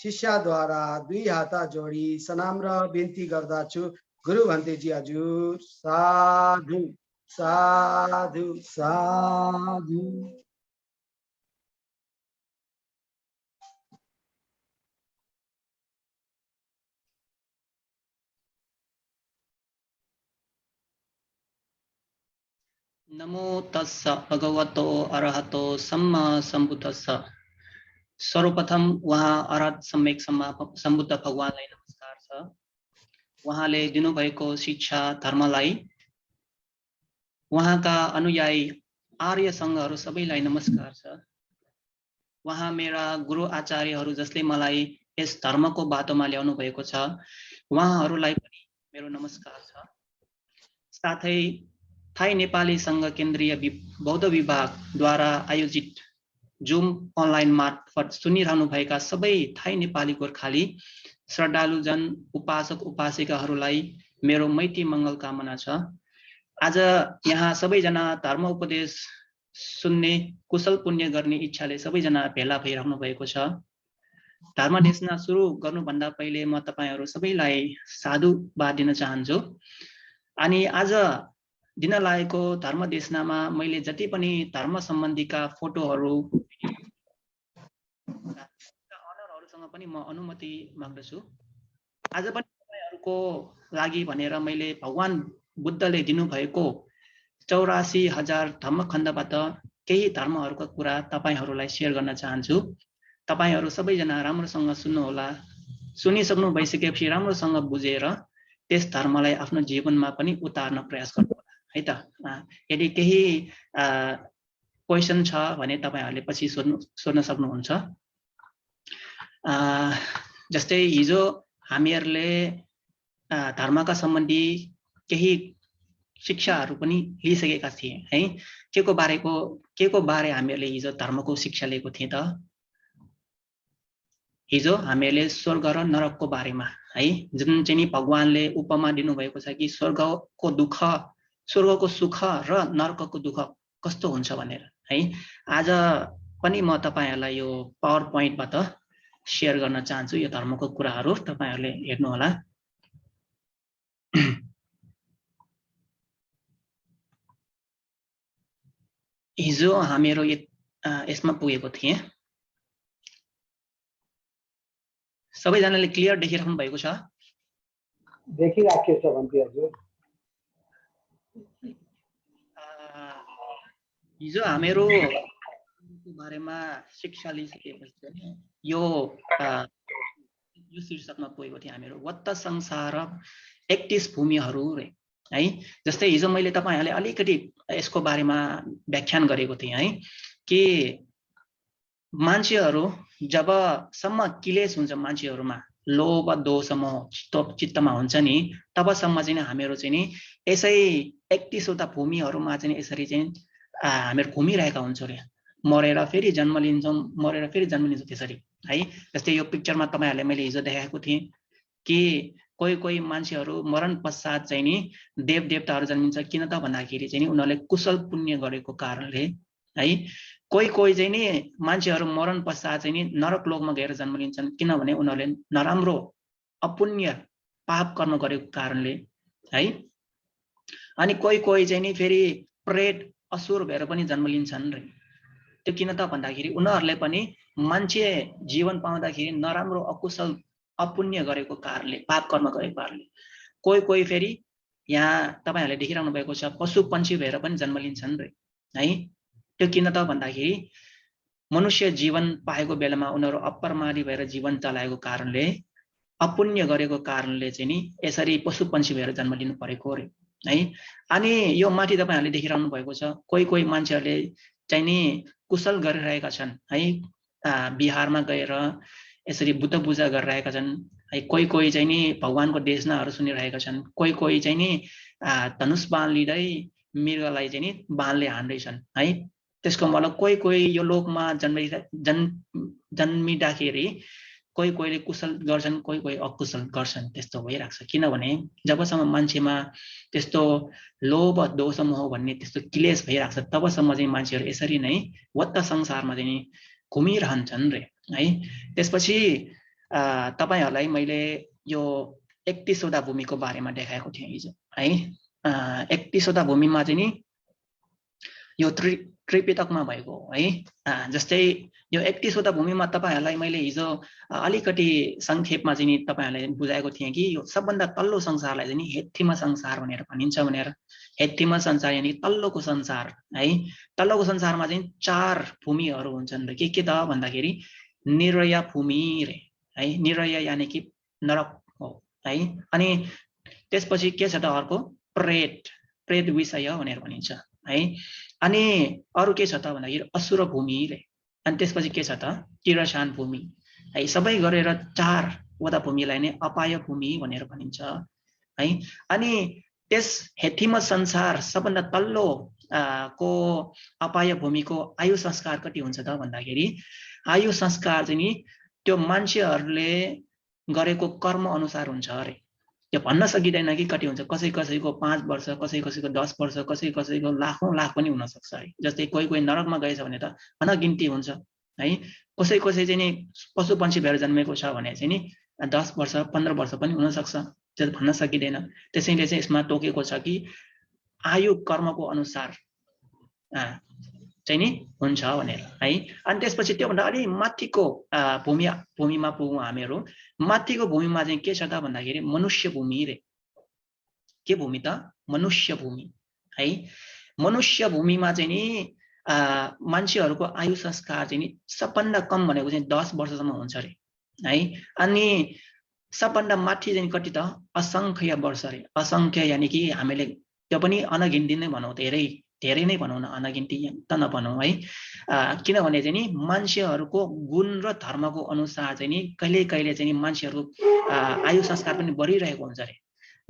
शिष्यद्वारा 2 हात जोडी सनाम र बिन्ती गर्दछु गुरु भन्तेजी हजुर साधु साधु साधु। नमो तस्स भगवतो अरहतो सम्मा सम्बुद्धस्स। सर्वप्रथम वहाँ अरहत सम्यक सम्बुद्ध भगवानलाई नमस्कार छ। वहाँले दिनुभएको शिक्षा धर्मलाई, वहाँका अनुयायी आर्य सङ्घहरू सबैलाई नमस्कार छ। वहाँ मेरा गुरु आचार्यहरू जसले मलाई यस धर्मको बाटोमा ल्याउनु भएको छ, वहाँहरूलाई पनि मेरो नमस्कार छ। साथै थाई नेपाली संघ केन्द्रीय बौद्ध विभागद्वारा आयोजित जुम अनलाइन मार्फत सुनिरहनु भएका सबै थाई नेपाली गोर्खाली श्रद्धालुजन उपासक उपासिकाहरूलाई मेरो मैत्री मङ्गल कामना छ। आज यहाँ सबैजना धर्म उपदेश सुन्ने कुशल पुण्य गर्ने इच्छाले सबैजना भेला भइरहनु भएको छ। धर्म देशना सुरु गर्नुभन्दा पहिले म तपाईहरू सबैलाई साधुवाद दिन चाहन्छु। अनि आज दिन लागेको धर्म देशनामा मैले जति पनि धर्म सम्बन्धीका फोटोहरू अनरहरूसँग पनि म अनुमति माग्दछु। आज पनि तपाईहरुको लागि भनेर मैले भगवान बुद्धले दिनुभएको 84,000 धर्मखण्डबाट केही धर्महरूको कुरा तपाईहरुलाई शेयर गर्न चाहन्छु। तपाईहरु सबैजना राम्रोसँग सुन्नुहोला। सुनिसक्नु भइसकेपछि राम्रोसँग बुझेर त्यस धर्मलाई आफ्नो जीवनमा पनि उतार्न प्रयास गर्नु है त। यदि केही क्वेशन छ भने तपाईहरुले पछि सोध्न सक्नुहुन्छ। जस्तै हिजो हामीहरुले धर्मका सम्बन्धी केही शिक्षाहरू पनि लिइसकेका थिए है। केको बारे हामीहरुले हिजो धर्मको शिक्षा लिएको थिए त। हिजो हामीहरुले स्वर्ग र नरकको बारेमा है, जुन चाहिँ भगवानले उपमा दिनुभएको छ कि स्वर्गको दुःख, स्वर्गको सुख र नरकको दुःख कस्तो हुन्छ भनेर है। आज पनि म तपाईहरुलाई यो पावर पोइन्टबाट शेयर गर्न चाहन्छु यो धर्मको कुराहरू। तपाईहरुले हेर्नु होला। हिजो हामीहरु यसमा पुगेको थिए। सबैजनाले क्लियर देखिराख्नु भएको छ? देखिराखेको छ भन्थे हजुर। हिजो हामीहरु बारेमा शिक्षा लिइसकेपछि यो शीर्षकमा पुगेको थिए हामीहरु। वत्त संसार 31 भूमिहरू रे है। जस्तै हिजो मैले तपाईहरुले अलिकति यसको बारेमा व्याख्यान गरेको थिएँ है कि मान्छेहरू जबसम्म क्लेश हुन्छ मान्छेहरूमा, लोभ दोष मोह चित्तमा हुन्छ नि, तबसम्म चाहिँ हामीहरु चाहिँ नि यसै 31 वटा भूमिहरूमा चाहिँ यसरी चाहिँ हामीहरु घुमिरहेका हुन्छौं रे। मरेर फेरि जन्म लिन्छौं, मरेर फेरि जन्म लिन्छौं त्यसरी है। जस्तै यो पिक्चरमा तपाईहरुले मैले हिजो देखाएको थिएँ कि कोही मान्छेहरू मरण पश्चात चाहिँ नि देव देवताहरू जन्मिन्छ। किन त भन्दाखेरि चाहिँ उनीहरूले कुशल पुण्य गरेको कारणले है। कोही चाहिँ नि मान्छेहरू मरण पश्चात चाहिँ नि नरक लोकमा गएर जन्म लिन्छन्, किनभने उनीहरूले नराम्रो अपुण्य पाप कर्म गरेको कारणले है। अनि कोही चाहिँ नि फेरि प्रेत असुर भएर पनि जन्म लिन्छन् रे। त्यो किन त भन्दाखेरि उनीहरूले पनि मान्छे जीवन पाउँदाखेरि नराम्रो अकुशल अपुण्य गरेको कारणले, पाप कर्म गरेको कारणले। कोही फेरि यहाँ तपाईहरुले देखिरहनु भएको छ पशु पन्छी भएर पनि जन्म लिन्छन् रे है। त्यो किन त भन्दाखेरि मनुष्य जीवन पाएको बेलामा उनीहरू अपरमादी भएर जीवन चलाएको कारणले, अपुण्य गरेको कारणले चाहिँ नि यसरी पशु पन्छी भएर जन्म लिनु परेको रे है। अनि यो माथि तपाईहरुले देखिरहनु भएको छ कोही मान्छेहरूले चाहिँ नि कुशल गरिरहेका छन् है। बिहारमा गएर यसरी बुद्ध पूजा गरिरहेका छन् है। कोही चाहिँ नि भगवानको देशनाहरू सुनिरहेका छन्। कोही चाहिँ नि धनुष बाण लिँदै मृगलाई चाहिँ नि बाणले हान्दैछन् है। त्यसको मतलब कोही यो लोकमा जन्मिँदाखेरि कोहीले कुशल गर्छन्, कोही अकुशल गर्छन्। त्यस्तो भइरहेको छ किनभने जबसम्म मान्छेमा त्यस्तो लोभ दोष मोह भन्ने त्यस्तो क्लेश भइरहेको छ तबसम्म चाहिँ मान्छेहरू यसरी नै वत्त संसारमा चाहिँ घुमिरहन्छन् रे है। त्यसपछि तपाईहरुलाई मैले यो 31 वटा भूमिको बारेमा देखाएको थिएँ हिजो है। 31 वटा भूमिमा चाहिँ नि यो त्रिपिटकमा भएको है। जस्तै यो 31 वटा भूमिमा तपाईहरुलाई मैले हिजो अलिकति संक्षेपमा चाहिँ नि तपाईहरुलाई बुझाएको थिएँ कि यो सबभन्दा तल्लो संसारलाई चाहिँ नि हेथिमा संसार भनेर भनिन्छ भनेर। हेथिमा संसार यानी तल्लोको संसार है। तल्लोको संसारमा चाहिँ 4 भूमिहरु हुन्छन् र के त भन्दाखेरि निरय भूमि रे है। निरय यानी कि नरक हो है। अनि त्यसपछि के छ त अर्को प्रेत विषय भनेर भनिन्छ है। अनि अरु के छ त भन्दाखेरि असुर भूमि रे। अनि त्यसपछि के छ त किरासान भूमि है। सबै गरेर 4 वटा भूमिलाई नै अपाय भूमि भनेर भनिन्छ है। अनि त्यस हेथिम संसार सबभन्दा तल्लो को अपाय भूमिको आयु संस्कार कति हुन्छ त भन्दाखेरि आयु संस्कार चाहिँ नि त्यो मान्छेहरुले गरेको कर्म अनुसार हुन्छ अरे। त्यो भन्न सकिदैन कि कति हुन्छ। कसै कसैको 5 वर्ष, कसै कसैको 10 वर्ष, कसै कसैको लाखौं लाख पनि हुन सक्छ है। जस्तै कोही नरकमा गएछ भने त अनगिन्ती हुन्छ है। कसै चाहिँ नि पशु पंक्षी भएर जन्मेको छ भने चाहिँ नि 10 वर्ष 15 वर्ष पनि हुन सक्छ। त्यो भन्न सकिदैन। त्यसैले चाहिँ यसमा तोकेको छ कि आयु कर्मको अनुसार चाहिँ नि हुन्छ भनेर है। अनि त्यसपछि त्यो भन्दा अलि माथिको भूमिमा पुगौं हामीहरु। माथिको भूमिमा चाहिँ के छ त भन्दाखेरि मनुष्य भूमि रे। के भूमि त मनुष्य भूमि है। मनुष्य भूमिमा चाहिँ नि मान्छेहरुको आयु संस्कार चाहिँ नि सबभन्दा कम भनेको चाहिँ 10 वर्षसम्म हुन्छ रे है। अनि सबभन्दा माथि चाहिँ कति त असंख्य वर्ष रे। असंख्य यानी कि हामीले त्यो पनि अनगिन्ती नै भनौं। धेरै नै भनौं न, अनगिन्ती त नभनौं है। किनभने चाहिँ नि मान्छेहरुको गुण र धर्मको अनुसार चाहिँ नि कहिले चाहिँ नि मान्छेहरुको आयु संस्कार पनि बढिरहेको हुन्छ रे।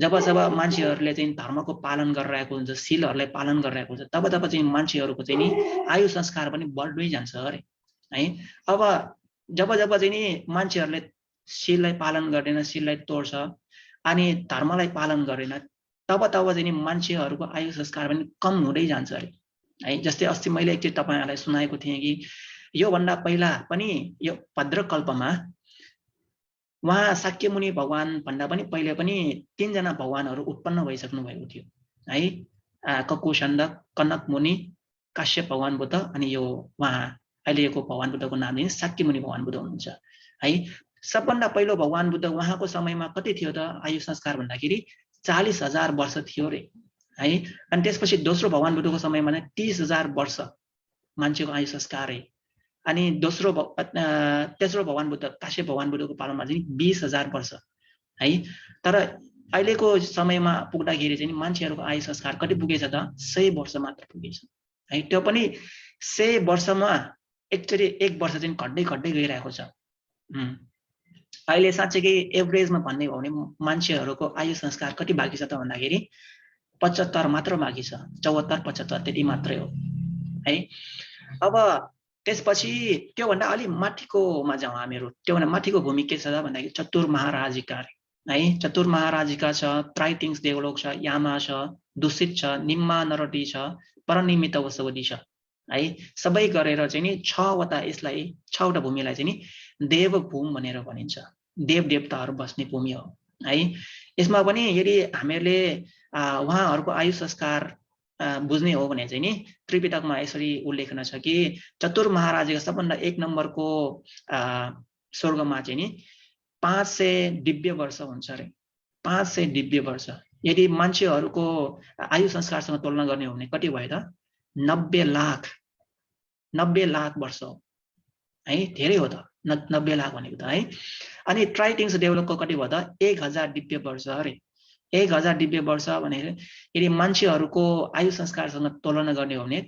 जब मान्छेहरुले चाहिँ धर्मको पालन गरिरहेको हुन्छ, शीलहरुलाई पालन गरिरहेको हुन्छ, तब चाहिँ मान्छेहरुको चाहिँ नि आयु संस्कार पनि बढ्दै जान्छ अरे है। अब जब चाहिँ नि मान्छेहरुले शीललाई पालन गर्दैन, शीललाई तोड्छ अनि धर्मलाई पालन गर्दैन, तब चाहिँ नि मान्छेहरुको आयु संस्कार पनि कम हुँदै जान्छ अरे है। जस्तै अस्ति मैले एकचोटि तपाईहरुलाई सुनाएको थिएँ कि यो भन्दा पहिला पनि यो भद्रकल्पमा वहाँ शाक्यमुनि भगवान भन्दा पनि पहिले पनि 3 जना भगवानहरु उत्पन्न भइसक्नु भएको थियो है। ककुसन्द, कनक मुनि, काश्यप भगवान बुद्ध अनि यो वहाँ अहिलेको भगवान बुद्धको नाम चाहिँ शाक्यमुनि भगवान बुद्ध हुनुहुन्छ है। सबभन्दा पहिलो भगवान बुद्ध वहाँको समयमा कति थियो त आयु संस्कार भन्दाखेरि 40,000 वर्ष थियो रे है। अनि त्यसपछि दोस्रो भगवान बुद्धको समयमा चाहिँ 30,000 वर्ष मान्छेको आयु संस्कार है। अनि तेस्रो भगवान बुद्ध काश्यप भगवान बुद्धको पालामा चाहिँ 20,000 वर्ष है। तर अहिलेको समयमा पुग्दाखेरि चाहिँ मान्छेहरुको आयु संस्कार कति पुगेछ त 100 वर्ष मात्र पुगेछ है। त्यो पनि 100 वर्षमा एकचोटि 1 वर्ष चाहिँ घट्दै गइरहेको छ। अहिले साच्चै एभरेजमा भन्ने हो भने मान्छेहरुको आयु संस्कार कति बाँकी छ त भन्दाखेरि 75 मात्र बाँकी छ। 74 75 त्यति मात्रै हो है। अब त्यसपछि त्यो भन्दा अलि माथिकोमा जाउँ हामीहरु। त्यो भन्दा माथिको भूमि के छ त भन्दाखेरि चतुर महाराजिका है। चतुर महाराजिका छ, त्राइतिङ्स देवलोक छ, यामा छ, दुषित छ, निम्मा नरटी छ, परनिमित वसवदी छ है। सबै गरेर चाहिँ नि 6 वटा यसलाई 6 वटा भूमिलाई चाहिँ नि देवभूम भनेर भनिन्छ। देवदेवताहरु बस्ने भूमि हो है। यसमा पनि यदि हामीले उहाँहरुको आयु संस्कार बुझ्ने हो भने चाहिँ नि त्रिपिटकमा यसरी उल्लेखन छ कि चतुर महाराजको सबभन्दा 1 नम्बरको स्वर्गमा चाहिँ नि 500 दिव्य वर्ष हुन्छ रे। 500 दिव्य वर्ष। यदि मान्छेहरुको आयु संस्कारसँग तुलना गर्ने हो भने कति भयो त 90 लाख वर्ष है। धेरै हो त 90 लाख भनेको त है। अनि ट्राइटिङ्स डेभलपको कति भयो त 1000 दिव्य वर्ष अरे। 1000 दिव्य वर्ष भनेर यदि मान्छेहरुको आयु संस्कारसँग तुलना गर्ने हो भने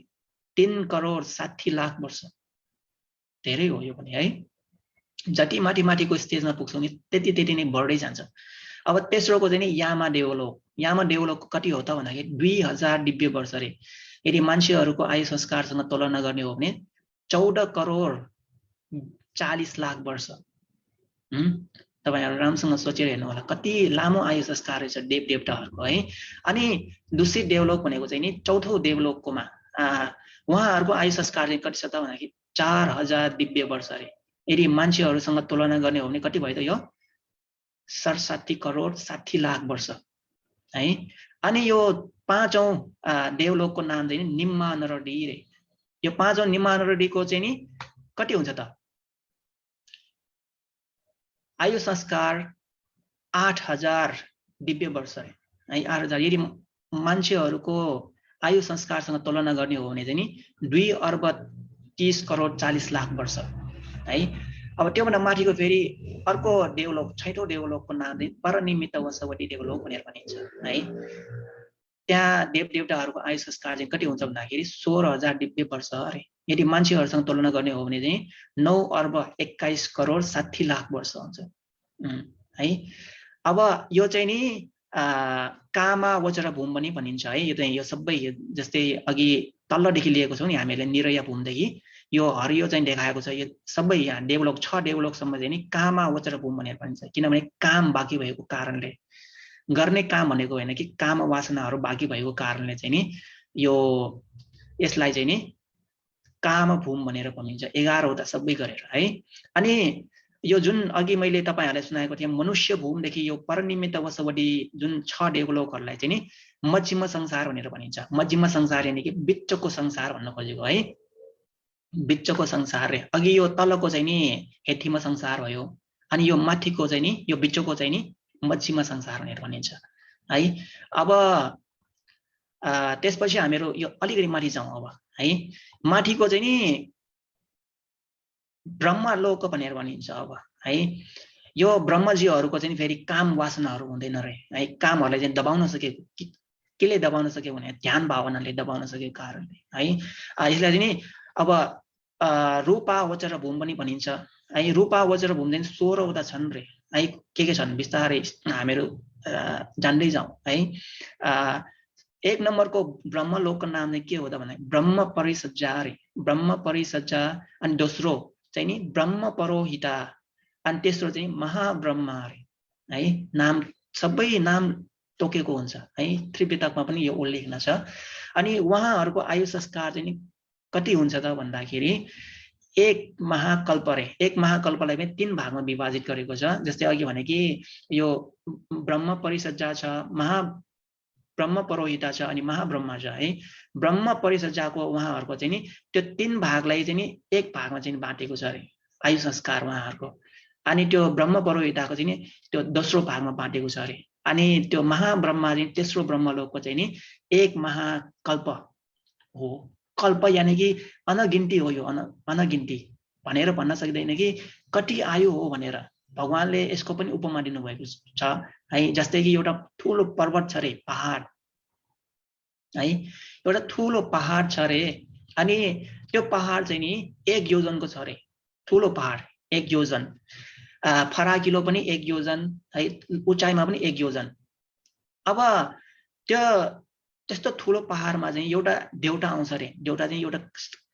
3 करोड 60 लाख वर्ष। धेरै हो यो पनि है। जति माथिको स्टेजमा पुग्छौं नि त्यति नै बढ्दै जान्छ। अब तेस्रोको चाहिँ नि यामा देवलोकको कति हो त भन्दाखेरि 2000 दिव्य वर्ष रे। यदि मान्छेहरुको आयु संस्कारसँग तुलना गर्ने हो भने 14 करोड 40 लाख वर्ष। तपाईहरु रामसँग सोचेर हेर्नु होला कति लामो आयु संस्कार रहेछ देवदेवताहरुको है। अनि दुषित देवलोक भनेको चाहिँ नि चौथो देवलोककोमा उहाँहरुको आयु संस्कार चाहिँ कति छ त भन्दाखेरि 4000 दिव्य वर्ष रे। यदि मान्छेहरूसँग तुलना गर्ने हो भने कति भयो त यो 67 करोड 60 लाख वर्ष है। अनि यो पाँचौं देवलोकको नाम चाहिँ निम्मानरडी रे। यो पाँचौं निम्मानरडीको चाहिँ नि कति हुन्छ त आयु संस्कार 8000 दिव्य वर्ष है 8000। यदि मान्छेहरूको आयु संस्कारसँग तुलना गर्ने हो भने चाहिँ नि 2 अर्ब 30 करोड 40 लाख वर्ष है। अब त्योभन्दा माथिको फेरि अर्को देवलोक 6औं देवलोकको नाम चाहिँ परनिमित्त वसवटी देवलोक भनेर भनिन्छ है। त्यहाँ देवदेवताहरूको आयु संस्कार चाहिँ कति हुन्छ भन्दाखेरि 16000 दिव्य वर्ष अरे। यदि मान्छेहरूसँग तुलना गर्ने हो भने चाहिँ 9 अर्ब 21 करोड 60 लाख वर्ष हुन्छ है। अब यो चाहिँ नि कामा वज्र भूम पनि भनिन्छ है। यो चाहिँ यो सबै जस्तै अघि तल्लोदेखि लिएको छौँ नि हामीले निरया भूमदेखि यो हरियो चाहिँ देखाएको छ। यो सबै यहाँ देवलोक 6 देवलोकसम्म चाहिँ नि कामा वज्र भूम भनेर भनिन्छ। किनभने काम बाँकी भएको कारणले, गर्ने काम भनेको होइन कि काम वासनाहरू बाँकी भएको कारणले चाहिँ नि यो यसलाई चाहिँ नि काम भूम भनेर भनिन्छ 11 वटा सबै गरेर है। अनि यो जुन अघि मैले तपाईहरुलाई सुनाएको थिएँ मनुष्य भूमदेखि यो परनिमित्त वसवटी जुन 6 देवलोकहरूलाई चाहिँ नि मध्यम संसार भनेर भनिन्छ। मध्यम संसार यानि कि बिचको संसार भन्न खोजेको है। बिचको संसार रे। अघि यो तलको चाहिँ नि हेठीमा संसार भयो, अनि यो माथिको चाहिँ नि यो बिचको चाहिँ नि मध्यम संसार भनेर भनिन्छ है। अब त्यसपछि हामीहरू यो अलिकति माथि जाउँ अब है। माथिको चाहिँ नि ब्रह्मलोक भनेर भनिन्छ अब है। यो ब्रह्मजीहरूको चाहिँ फेरि काम वासनाहरू हुँदैन रे है। कामहरूलाई चाहिँ दबाउन सकेको केले दबाउन सक्यो भने ध्यान भावनाले दबाउन सकेको कारणले है। यसलाई चाहिँ नि अब रूपा वज्र भूम पनि भनिन्छ है। रूपा वज्र भूम चाहिँ 16 वटा छन् रे है। के छन् बिस्तारै हामीहरू जान्दै जाउँ है। 1 नम्बरको ब्रह्मलोकको नाम चाहिँ के हो त भने ब्रह्म परिसज्जा रे। ब्रह्म परिसज्जा। अनि दोस्रो चाहिँ नि ब्रह्म परोहिता, अनि तेस्रो चाहिँ महाब्रह्मा है। नाम सबै नाम तोकेको हुन्छ है। त्रिपिटकमा पनि यो उल्लेख छ। अनि उहाँहरूको आयु संस्कार चाहिँ नि कति हुन्छ त भन्दाखेरि 1 महाकल्प रे। 1 महाकल्पलाई पनि 3 भागमा विभाजित गरेको छ। जस्तै अघि भने कि यो ब्रह्म परिसज्जा छ, ब्रह्म परोहिता छ, अनि महाब्रह्मा छ है। ब्रह्म परिसज्जाको उहाँहरूको चाहिँ नि त्यो 3 भागलाई चाहिँ नि 1 भागमा चाहिँ बाँटेको छ अरे आयु संस्कार उहाँहरूको। अनि त्यो ब्रह्म परोहिताको चाहिँ नि त्यो दोस्रो भागमा बाँटेको छ अरे। अनि त्यो महाब्रह्मा चाहिँ तेस्रो ब्रह्मलोकको चाहिँ नि 1 महाकल्प हो। कल्प यानि कि अनगिन्ती हो। यो अनगिन्ती भनेर भन्न सक्दैन कि कति आयु हो भनेर। भगवानले यसको पनि उपमा दिनुभएको छ है। जस्तै कि एउटा ठुलो पर्वत छ रे, पहाड है। एउटा ठुलो पहाड छ रे, अनि त्यो पहाड चाहिँ नि 1 योजनको छ रे। ठुलो पहाड 1 योजन, फराकिलो पनि 1 योजन है, उचाइमा पनि 1 योजन। अब त्यो त्यस्तो ठुलो पहाडमा चाहिँ एउटा देउटा आउँछ रे। देउटा चाहिँ एउटा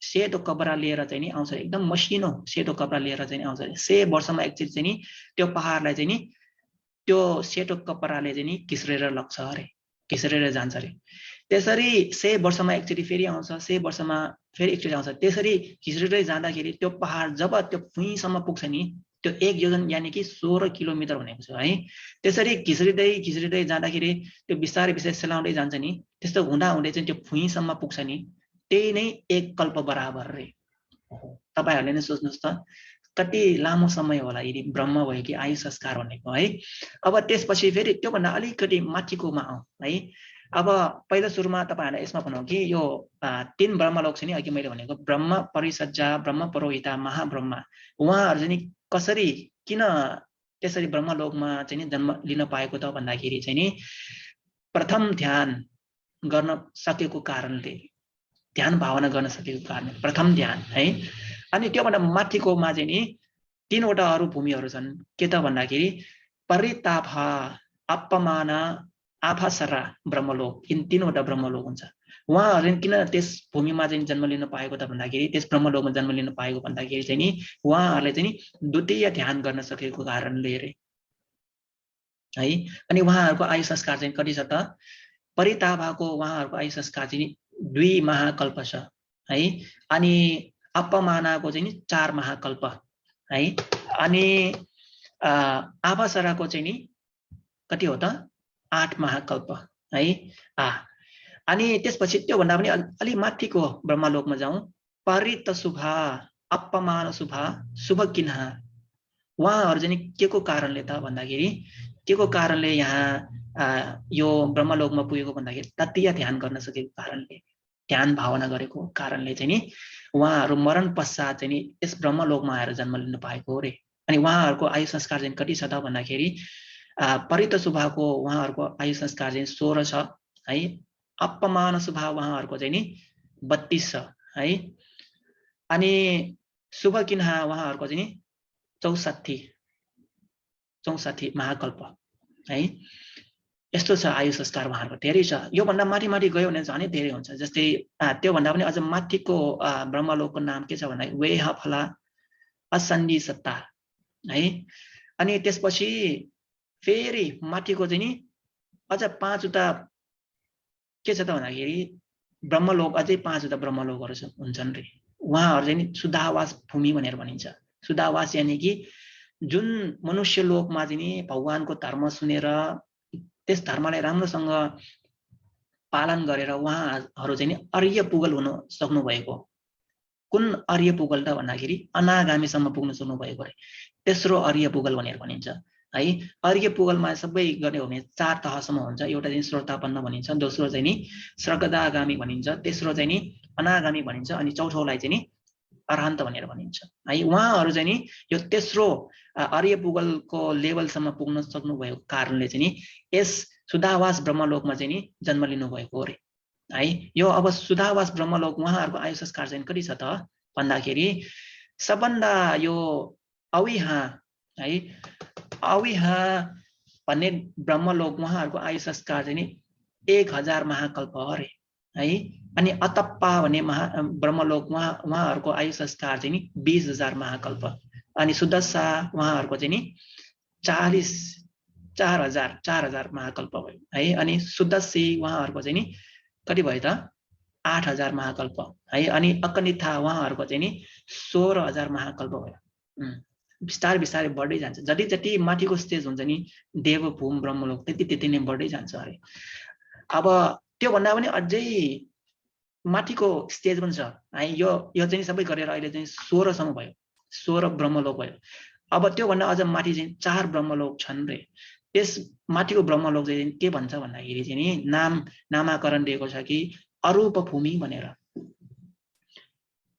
सेतो कपडा लिएर चाहिँ नि आउँछ, एकदम मसिनो सेतो कपडा लिएर चाहिँ आउँछ। 100 वर्षमा एकचोटि चाहिँ नि त्यो पहाडलाई चाहिँ नि त्यो सेतो कपडाले चाहिँ नि घिस्रेर लग्छ अरे, घिस्रेर जान्छ अरे। त्यसरी 100 वर्षमा एकचोटि फेरि आउँछ, 100 वर्षमा फेरि एकचोटि आउँछ। त्यसरी घिस्रेरै जाँदाखेरि त्यो पहाड जब त्यो भुइँसम्म पुग्छ नि, त्यो 1 योजन यानि कि 16 किलोमिटर भनेको छ है। त्यसरी घिस्रिँदै जाँदाखेरि त्यो बिस्तारै सेलाउँदै जान्छ नि। त्यस्तो हुँदा हुँदै चाहिँ त्यो भुइँसम्म पुग्छ नि, त्यही नै 1 कल्प बराबर रे। तपाईहरुले नै सोच्नुस् त कति लामो समय होला यदि ब्रह्म भयो कि आयु संस्कार भनेको है। अब त्यसपछि फेरि त्योभन्दा अलिकति माथिकोमा आउँ है। अब पहिलो सुरुमा तपाईहरुलाई यसमा भनौँ कि यो 3 ब्रह्मलोक छ नि अघि मैले भनेको ब्रह्म परिसज्जा, ब्रह्म परोहिता, महाब्रह्मा। उहाँहरु चाहिँ नि कसरी किन त्यसरी ब्रह्मलोकमा चाहिँ नि जन्म लिन पाएको त भन्दाखेरि चाहिँ नि प्रथम ध्यान गर्न सकेको कारणले, ध्यान भावना गर्न सकेको कारणले प्रथम ध्यान है। अनि त्योभन्दा माथिकोमा चाहिँ नि 3 वटा अरु भूमिहरु छन्। के त भन्दाखेरि परिताप, अपमान, आफासरा ब्रह्मलोक। यिन 3 वटा ब्रह्मलोक हुन्छ। उहाँहरुले किन त्यस भूमिमा चाहिँ जन्म लिन पाएको त भन्दाखेरि, त्यस ब्रह्मलोकमा जन्म लिन पाएको भन्दाखेरि चाहिँ नि उहाँहरुले चाहिँ नि द्वितीय ध्यान गर्न सकेको कारणले रे है। अनि उहाँहरुको आयु संस्कार चाहिँ कति छ त? परितापको उहाँहरुको आयु संस्कार चाहिँ 2 महाकल्प छ है। अनि अपमानको चाहिँ नि 4 महाकल्प है। अनि आवासराको चाहिँ नि कति हो त 8 महाकल्प है। अनि त्यसपछि त्यो भन्दा पनि अलि माथिको ब्रह्मलोकमा जाउँ। परित शुभा अपमान शुभा शुभ किन्ह, उहाँहरु चाहिँ के को कारणले त भन्दाखेरि के को कारणले यहाँ यो ब्रह्मलोकमा पुगेको भन्दाखेरि तत्त्वीय ध्यान गर्न सकेको कारणले, ध्यान भावना गरेको कारणले चाहिँ नि उहाँहरु मरण पश्चात चाहिँ नि यस ब्रह्मलोकमा आएर जन्म लिनु पाएको रे। अनि उहाँहरुको आयु संस्कार चाहिँ कति छ त भन्दाखेरि परित शुभाको उहाँहरुको आयु संस्कार चाहिँ 16 छ है। अपमान शुभा उहाँहरुको चाहिँ नि 32 छ है। अनि शुभ किन्ह उहाँहरुको चाहिँ नि 64 महाकल्प है। यस्तो छ आयु संस्कार उहाँहरुको, धेरै छ। यो भन्दा माथि माथि गयो भने झनै धेरै हुन्छ। जस्तै त्यो भन्दा पनि अझ माथिको ब्रह्मलोकको नाम के छ भन्दा वेह फला असन्धि सत्ता है। अनि त्यसपछि फेरि माथिको चाहिँ नि अझ 5 वटा के छ त भन्दाखेरि ब्रह्मलोक, अझै 5 वटा ब्रह्मलोकहरु हुन्छन् रे। उहाँहरु चाहिँ नि सुधावास भूमि भनेर भनिन्छ। सुधावास यानी कि जुन मनुष्य लोकमा चाहिँ नि भगवानको धर्म सुनेर त्यस धर्मलाई राम्रोसँग पालन गरेर उहाँहरु चाहिँ नि अर्य पुगल हुन सक्नु भएको। कुन अर्य पुगल त भन्दाखेरि अनागामीसम्म पुग्न सक्नु भएको रे। तेस्रो अर्य पुगल भनेर भनिन्छ है। अर्य पुगलमा सबै गर्ने हो भने 4 तहसम्म हुन्छ। एउटा चाहिँ श्रोतापन्न भनिन्छ, दोस्रो चाहिँ नि स्वर्गदागामी भनिन्छ, तेस्रो चाहिँ नि अनागामी भनिन्छ, अनि चौथोलाई चाहिँ नि अरहन्त भनेर भनिन्छ है। उहाँहरु चाहिँ नि यो तेस्रो अर्य पुगलको लेभलसम्म पुग्न सक्नु भएको कारणले चाहिँ नि यस सुधावास ब्रह्मलोकमा चाहिँ नि जन्म लिनु भएको रे है। यो अब सुधावास ब्रह्मलोक उहाँहरुको आयु संस्कार चाहिँ कति छ त भन्दाखेरि सबभन्दा यो अविहा है, अविहा भन्ने ब्रह्मलोक उहाँहरुको आयु संस्कार चाहिँ नि 1000 महाकल्प अरे है। अनि अतप्पा भन्ने ब्रह्मलोक उहाँहरुको आयु संस्कार चाहिँ नि 20000 महाकल्प। अनि सुदशा उहाँहरुको चाहिँ नि 4000 महाकल्प भयो है। अनि सुदशी उहाँहरुको चाहिँ नि कति भयो त 8000 महाकल्प है। अनि अकनिथा उहाँहरुको चाहिँ नि 16000 महाकल्प भयो। बिस्तारै बिस्तारै बढ्दै जान्छ। जति जति माथिको स्टेज हुन्छ नि देवभूम ब्रह्मलोक त्यति त्यति नै बढ्दै जान्छ अरे। अब त्यो भन्दा पनि अझै माथिको स्टेज पनि छ है। यो चाहिँ सबै गरेर अहिले चाहिँ 16 सम्म भयो, 16 ब्रह्मलोक भयो। अब त्यो भन्दा अझ माथि चाहिँ 4 ब्रह्मलोक छन् रे। त्यस माथिको ब्रह्मलोक चाहिँ के भन्छ भन्दाखेरि चाहिँ नि नामाकरण दिएको छ कि अरूप भूमि भनेर।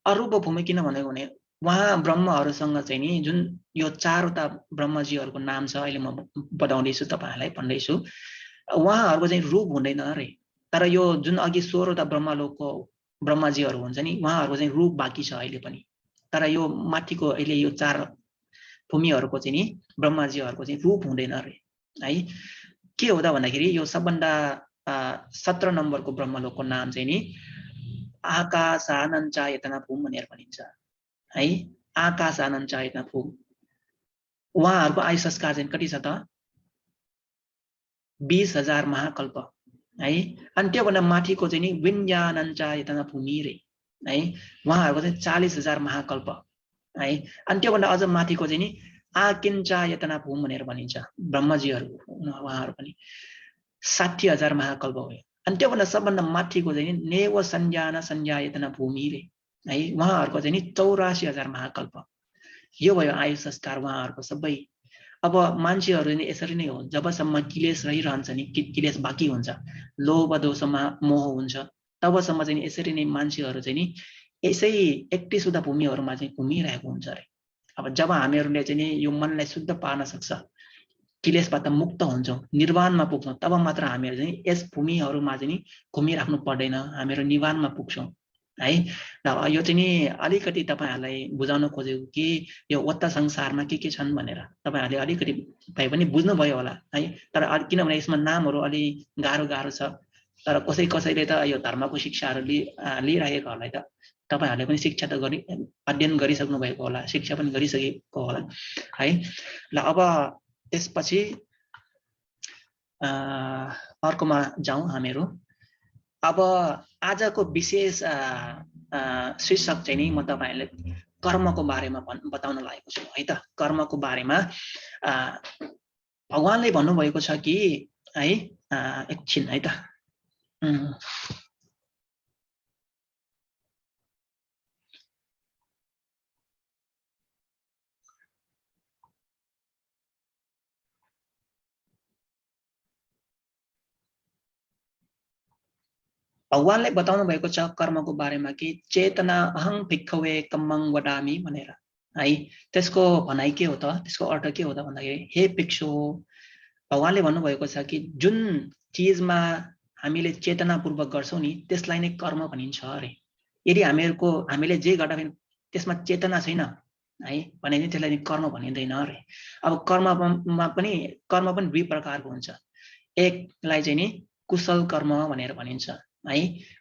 अरूप भूमि किन भनेको भने उहाँ ब्रह्महरुसँग चाहिँ नि जुन यो 4 वटा ब्रह्मजीहरुको नाम छ, अहिले म बताउँदै छु तपाईहरुलाई भन्दै छु। उहाँहरुको चाहिँ रूप हुँदैन रे। तर यो जुन अघि 16 वटा ब्रह्मलोकको ब्रह्मजीहरु हुन्छ नि उहाँहरुको चाहिँ रूप बाँकी छ अहिले पनि। तर यो माथिको अहिले यो 4 भूमिहरुको चाहिँ नि ब्रह्मजीहरुको चाहिँ रूप हुँदैन रे है। के हो त भन्दाखेरि यो सबभन्दा 17 नम्बरको ब्रह्मलोकको नाम चाहिँ नि आकाशानञ्चायतना भूम भनेर भनिन्छ है। आकाशानञ्चायतना भूम उहाँहरुको आयु संस्कार चाहिँ कति छ त 20000 महाकल्प है। अनि त्यो भन्दा माथिको चाहिँ नि विन्यानञ्चायतना भूमि रे है। उहाँहरुको चाहिँ 40000 महाकल्प है। अनि त्यो भन्दा अझ माथिको चाहिँ नि आकिञ्चायतना भूम भनेर भनिन्छ ब्रह्मजीहरु उहाँहरु पनि 60000 महाकल्प भयो। अनि त्यो भन्दा सबभन्दा माथिको चाहिँ नि नेव संज्ञान संज्ञायतना भूमि रे है। उहाँहरुको चाहिँ नि 84000 महाकल्प। यो भयो आयु संस्कार उहाँहरुको सबै। अब मान्छेहरु नि यसरी नै हो, जबसम्म किलेश रहिरहन्छ नि, किलेश बाँकी हुन्छ, लोभ दोषमा मोह हुन्छ, तबसम्म चाहिँ यसरी नै मान्छेहरु चाहिँ नि यसै 31 वटा भूमिहरुमा चाहिँ घुमिरहेको हुन्छ रे। अब जब हामीहरुले चाहिँ नि यो मनलाई शुद्ध पार्न सक्छ, किलेशबाट मुक्त हुन्छौं, निर्वाणमा पुग्छौं, तब मात्र हामीहरु चाहिँ यस भूमिहरुमा चाहिँ नि घुमिराख्नु पर्दैन, हामीहरु निवानमा पुग्छौं है। र यो चाहिँ नि अलिकति तपाईहरुलाई बुझाउन खोजेको कि यो वत्ता संसारमा के छन् भनेर तपाईहरुले अलिकति भए पनि बुझ्नु भयो होला है। तर किनभने यसमा नामहरु अलि गाह्रो छ, तर कसैले त यो धर्मको शिक्षाहरु लिइरहेकोहरुलाई त तपाईहरुले पनि शिक्षा त अध्ययन गरिसक्नु भएको होला, शिक्षा पनि गरिसकेको होला है। ल अब त्यसपछि अर्कोमा जाउँ हामीहरु। अब आजको विशेष शीर्षक चाहिँ नि म तपाईहरुलाई कर्मको बारेमा बताउन लागेको छु है त। कर्मको बारेमा भगवानले भन्नुभएको छ कि है एकछिन है त भगवानले बताउनु भएको छ कर्मको बारेमा कि चेतना अहं भिक्खवे कम्मं वदामि भनेर है। त्यसको भनाइ के हो त, त्यसको अर्थ के हो त भन्दाखेरि हे भिक्षु, भगवानले भन्नुभएको छ कि जुन चीजमा हामीले चेतनापूर्वक गर्छौं नि त्यसलाई नै कर्म भनिन्छ अरे। यदि हामीले जे गर्दा पनि त्यसमा चेतना छैन है भने नि त्यसलाई कर्म भनिँदैन अरे। अब कर्ममा पनि दुई प्रकारको हुन्छ। एकलाई चाहिँ नि कुशल कर्म भनेर भनिन्छ है,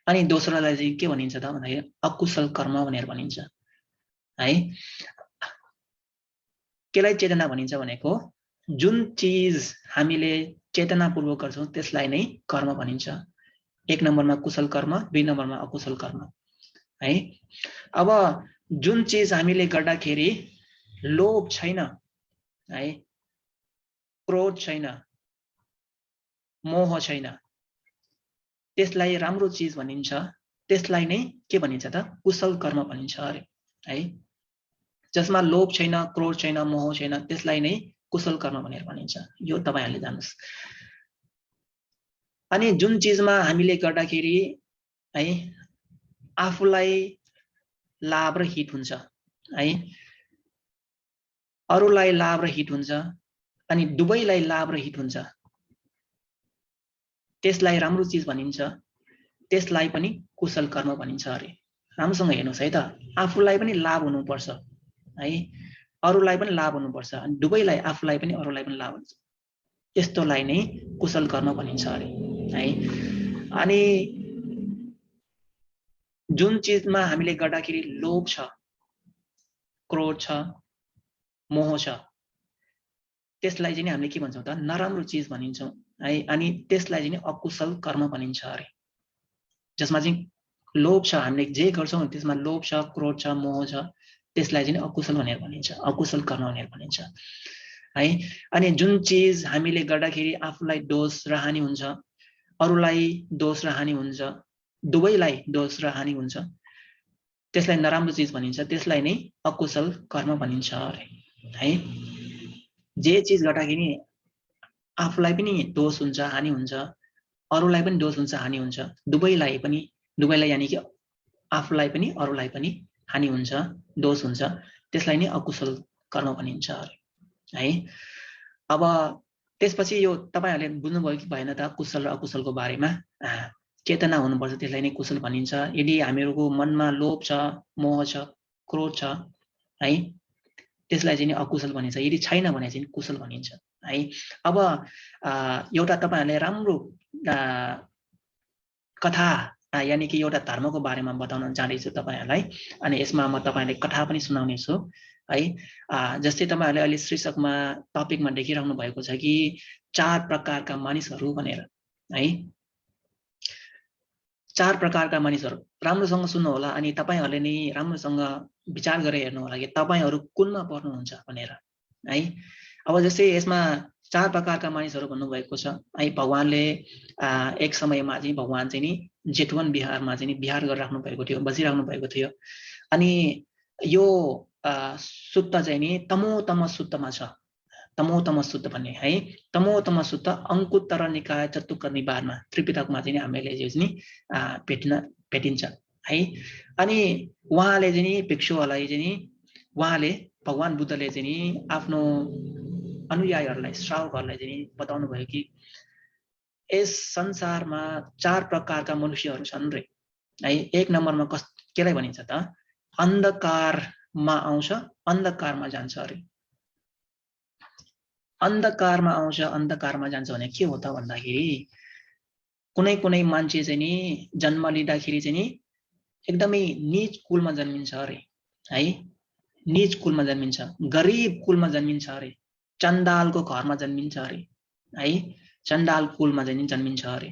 अनि दोस्रोलाई चाहिँ के भनिन्छ त भन्दाखेरि अकुशल कर्म भनेर भनिन्छ है। केलाई चेतना भनिन्छ भनेको जुन चीज हामीले चेतनापूर्वक गर्छौं त्यसलाई नै कर्म भनिन्छ। एक नम्बरमा कुशल कर्म, दुई नम्बरमा अकुशल कर्म है। अब जुन चीज हामीले गर्दाखेरि लोभ छैन है, क्रोध छैन, मोह छैन, त्यसलाई राम्रो चीज भनिन्छ। त्यसलाई नै के भनिन्छ त कुशल कर्म भनिन्छ अरे है। जसमा लोभ छैन, क्रोध छैन, मोह छैन त्यसलाई नै कुशल कर्म भनेर भनिन्छ। यो तपाईहरुले जान्नुस्। अनि जुन चीजमा हामीले गर्दाखेरि है आफुलाई लाभ र हित हुन्छ है, अरूलाई लाभ र हित हुन्छ, अनि दुवैलाई लाभ र हित हुन्छ, त्यसलाई राम्रो चीज भनिन्छ। त्यसलाई पनि कुशल कर्म भनिन्छ अरे। राम्रोसँग हेर्नुस् है त, आफुलाई पनि लाभ हुनुपर्छ है, अरूलाई पनि लाभ हुनुपर्छ, अनि दुवैलाई आफुलाई पनि अरूलाई पनि लाभ हुन्छ, यस्तोलाई नै कुशल कर्म भनिन्छ अरे है। अनि जुन चीजमा हामीले गर्दाखेरि लोभ छ, क्रोध छ, मोह छ, त्यसलाई चाहिँ हामीले के भन्छौं त नराम्रो चीज भनिन्छौं है। अनि त्यसलाई चाहिँ अकुशल कर्म भनिन्छ अरे। जसमा चाहिँ लोभ छ, हामीले जे गर्छौं त्यसमा लोभ छ, क्रोध छ, मोह छ, त्यसलाई चाहिँ अकुशल भनेर भनिन्छ, अकुशल कर्म भनेर भनिन्छ है। अनि जुन चीज हामीले गर्दाखेरि आफुलाई दोष र हानि हुन्छ, अरूलाई दोष र हानि हुन्छ, दुवैलाई दोष र हानि हुन्छ, त्यसलाई नराम्रो चीज भनिन्छ। त्यसलाई नै अकुशल कर्म भनिन्छ अरे है। जे चीज गर्दाखेरि आफुलाई पनि दोष हुन्छ, हानि हुन्छ, अरूलाई पनि दोष हुन्छ, हानि हुन्छ, दुवैलाई यानी कि आफुलाई पनि अरूलाई पनि हानि हुन्छ, दोष हुन्छ, त्यसलाई नै अकुशल कर्म भनिन्छ अरे है। अब त्यसपछि यो तपाईहरुले बुझ्नुभयो कि भएन त कुशल र अकुशलको बारेमा। चेतना हुनुपर्छ, त्यसलाई नै कुशल भनिन्छ। यदि हामीहरुको मनमा लोभ छ, मोह छ, क्रोध छ है, त्यसलाई चाहिँ अकुशल भनिन्छ। यदि छैन भने चाहिँ कुशल भनिन्छ है। अब एउटा तपाईहरुले राम्रो कथा यानी कि एउटा धर्मको बारेमा बताउन चाहन्छु तपाईहरुलाई, अनि यसमा म तपाईहरुलाई कथा पनि सुनाउने छु है। जस्तै तपाईहरुले अहिले शीर्षकमा टपिकमा देखिराख्नु भएको छ कि 4 प्रकारका मानिसहरू भनेर है। 4 प्रकारका मानिसहरू, राम्रोसँग सुन्नु होला अनि तपाईहरुले नि राम्रोसँग विचार गरेर हेर्नु होला कि तपाईहरु कुनमा पर्नुहुन्छ भनेर है। अब जस्तै यसमा 4 प्रकारका मानिसहरू भन्नुभएको छ है। भगवानले एक समयमा चाहिँ भगवान चाहिँ नि जेठवन बिहारमा चाहिँ नि बिहार गरिराख्नु भएको थियो, बसिराख्नु भएको थियो। अनि यो सुत्त चाहिँ नि तमोतम सुत्तमा छ। तमोतम सुत्त भन्ने है, तमोतम सुत्त अंकुत्तर निकाय चतुक्क निबारमा त्रिपिटकमा चाहिँ हामीले नि भेटिन्छ है। अनि उहाँले चाहिँ नि भिक्षुहरूलाई चाहिँ नि उहाँले भगवान बुद्धले चाहिँ नि आफ्नो अनुयायीहरूलाई, श्रावकहरूलाई चाहिँ बताउनु भयो कि यस संसारमा 4 प्रकारका मनुष्यहरू छन् रे है। एक नम्बरमा केलाई भनिन्छ त अन्धकारमा आउँछ, अन्धकारमा जान्छ अरे। अन्धकारमा आउँछ, अन्धकारमा जान्छ भने के हो त भन्दाखेरि कुनै कुनै मान्छे चाहिँ नि जन्म लिँदाखेरि चाहिँ नि एकदमै नीच कुलमा जन्मिन्छ अरे है। नीच कुलमा जन्मिन्छ, गरिब कुलमा जन्मिन्छ अरे, चण्डालको घरमा जन्मिन्छ अरे है, चण्डाल कुलमा चाहिँ जन्मिन्छ अरे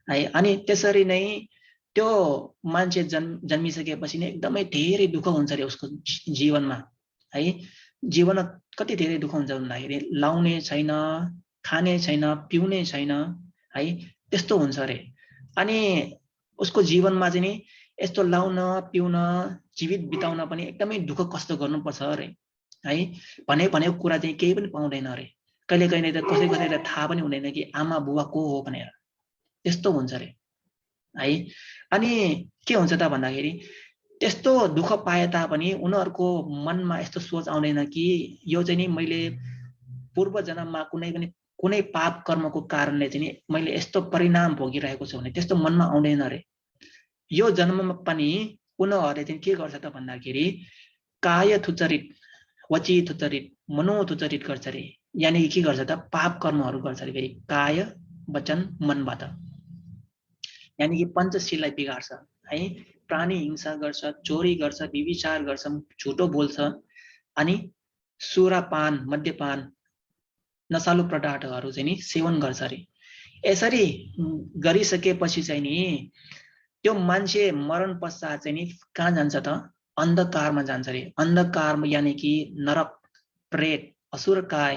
है। अनि त्यसरी नै त्यो मान्छे जन्मिसकेपछि नै एकदमै धेरै दुःख हुन्छ रे उसको जीवनमा है। जीवनमा कति धेरै दुःख हुन्छ भन्दाखेरि लाउने छैन, खाने छैन, पिउने छैन है, त्यस्तो हुन्छ रे। अनि उसको जीवनमा चाहिँ नि यस्तो लाउन पिउन जीवित बिताउन पनि एकदमै दुःख कष्ट गर्नुपर्छ रे है। भनेको कुरा चाहिँ केही पनि पाउँदैन रे। कहिले कहिले त कसै कसैलाई थाहा पनि हुँदैन कि आमा बुवा को हो भनेर, त्यस्तो हुन्छ रे है। अनि के हुन्छ त भन्दाखेरि त्यस्तो दुःख पाए तापनि उनीहरूको मनमा यस्तो सोच आउँदैन कि यो चाहिँ नि मैले पूर्व जन्ममा कुनै पाप कर्मको कारणले चाहिँ नि मैले यस्तो परिणाम भोगिरहेको छु भने त्यस्तो मनमा आउँदैन रे। यो जन्ममा पनि उनीहरूले चाहिँ के गर्छ त भन्दाखेरि काय थुचरित, वची थुचरित, मनो थुचरित गर्छ रे। यानि के गर्छ त पाप कर्महरू गर्छ रे फेरि काय वचन मनबाट। यानि कि पञ्चशीललाई बिगाड्छ है। प्राणी हिंसा गर्छ, चोरी गर्छ, व्यभिचार गर्छ, झुटो बोल्छ, अनि सुरापान, मद्यपान, नशालु पदार्थहरू चाहिँ नि सेवन गर्छ रे। यसरी गरिसकेपछि चाहिँ नि त्यो मान्छे मरण पश्चात चाहिँ नि कहाँ जान्छ त? अन्धकारमा जान्छ रे। अन्धकारमा यानि कि नरक, प्रेत, असुरकाय,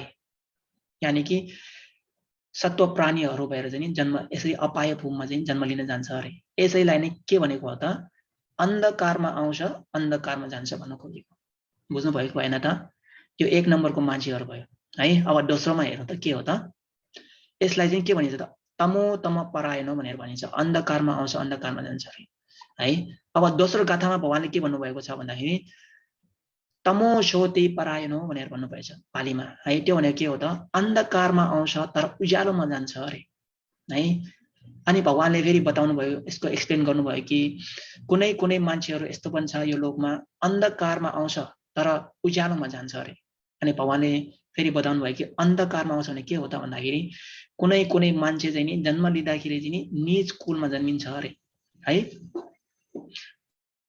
यानि कि सत्व प्राणीहरू भएर चाहिँ नि जन्म यसरी अपाय भूममा चाहिँ जन्म लिन जान्छ अरे। यसैलाई नै के भनेको हो त? अन्धकारमा आउँछ, अन्धकारमा जान्छ भन्न खोजेको। बुझ्नु भएको भएन त? यो 1 नम्बरको मान्छेहरू भयो है। अब दोस्रोमा हेर्नु त के हो त? यसलाई चाहिँ के भनिन्छ त? तमो तम परायण भनेर भनिन्छ। अन्धकारमा आउँछ, अन्धकारमा जान्छ अरे है। अब दोस्रो गाथामा भगवानले के भन्नुभएको छ भन्दाखेरि तमो शोति परायण भनेर भन्नुभएछ पालीमा है। त्यो भनेको के हो त? अन्धकारमा आउँछ तर उज्यालोमा जान्छ अरे है। अनि भगवानले फेरि बताउनु भयो, यसको एक्सप्लेन गर्नुभयो कि कुनै कुनै मान्छेहरू यस्तो पनि छ यो लोकमा अन्धकारमा आउँछ तर उज्यालोमा जान्छ अरे। अनि भगवानले फेरि बताउनु भयो कि अन्धकारमा आउँछ भने के हो त भन्दाखेरि कुनै कुनै मान्छे चाहिँ नि जन्म लिँदाखेरि चाहिँ नि नीच कुलमा जन्मिन्छ अरे है।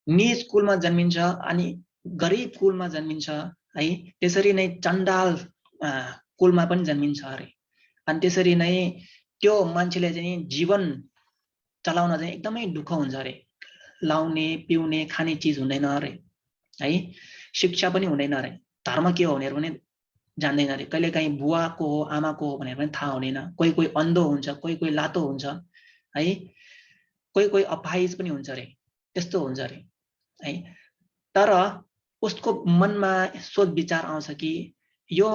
नीच कुलमा जन्मिन्छ अनि गरिब कुलमा जन्मिन्छ है। त्यसरी नै चण्डाल कुलमा पनि जन्मिन्छ अरे। अनि त्यसरी नै त्यो मान्छेले चाहिँ जीवन चलाउन चाहिँ एकदमै दुःख हुन्छ अरे। लाउने पिउने खाने चिज हुँदैन अरे है। शिक्षा पनि हुँदैन अरे। धर्म के हो भनेर पनि जान्दैन अरे। कहिले काहीँ बुवाको हो आमाको हो भनेर पनि थाहा हुँदैन। कोही कोही अन्धो हुन्छ, कोही कोही लातो हुन्छ है, कोही कोही अपाहिज पनि हुन्छ अरे, त्यस्तो हुन्छ अरे है। तर उसको मनमा सोच विचार आउँछ कि यो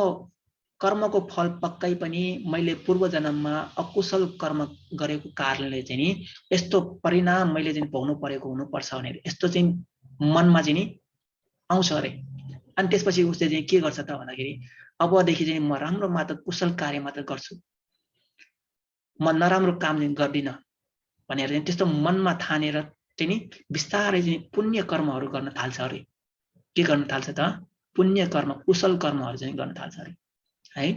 कर्मको फल पक्कै पनि मैले पूर्व जन्ममा अकुशल कर्म गरेको कारणले चाहिँ नि यस्तो परिणाम मैले चाहिँ भोग्नु परेको हुनुपर्छ भनेर यस्तो चाहिँ मनमा चाहिँ नि आउँछ अरे। अनि त्यसपछि उसले चाहिँ के गर्छ त भन्दाखेरि अबदेखि चाहिँ म राम्रो मात्र कुशल कार्य मात्र गर्छु, म नराम्रो काम चाहिँ गर्दिनँ भनेर चाहिँ त्यस्तो मनमा ठानेर चाहिँ नि बिस्तारै चाहिँ पुण्य कर्महरू गर्न थाल्छ अरे। के गर्न थाल्छ त? पुण्य कर्म, कुशल कर्महरू चाहिँ गर्न थाल्छ अरे है।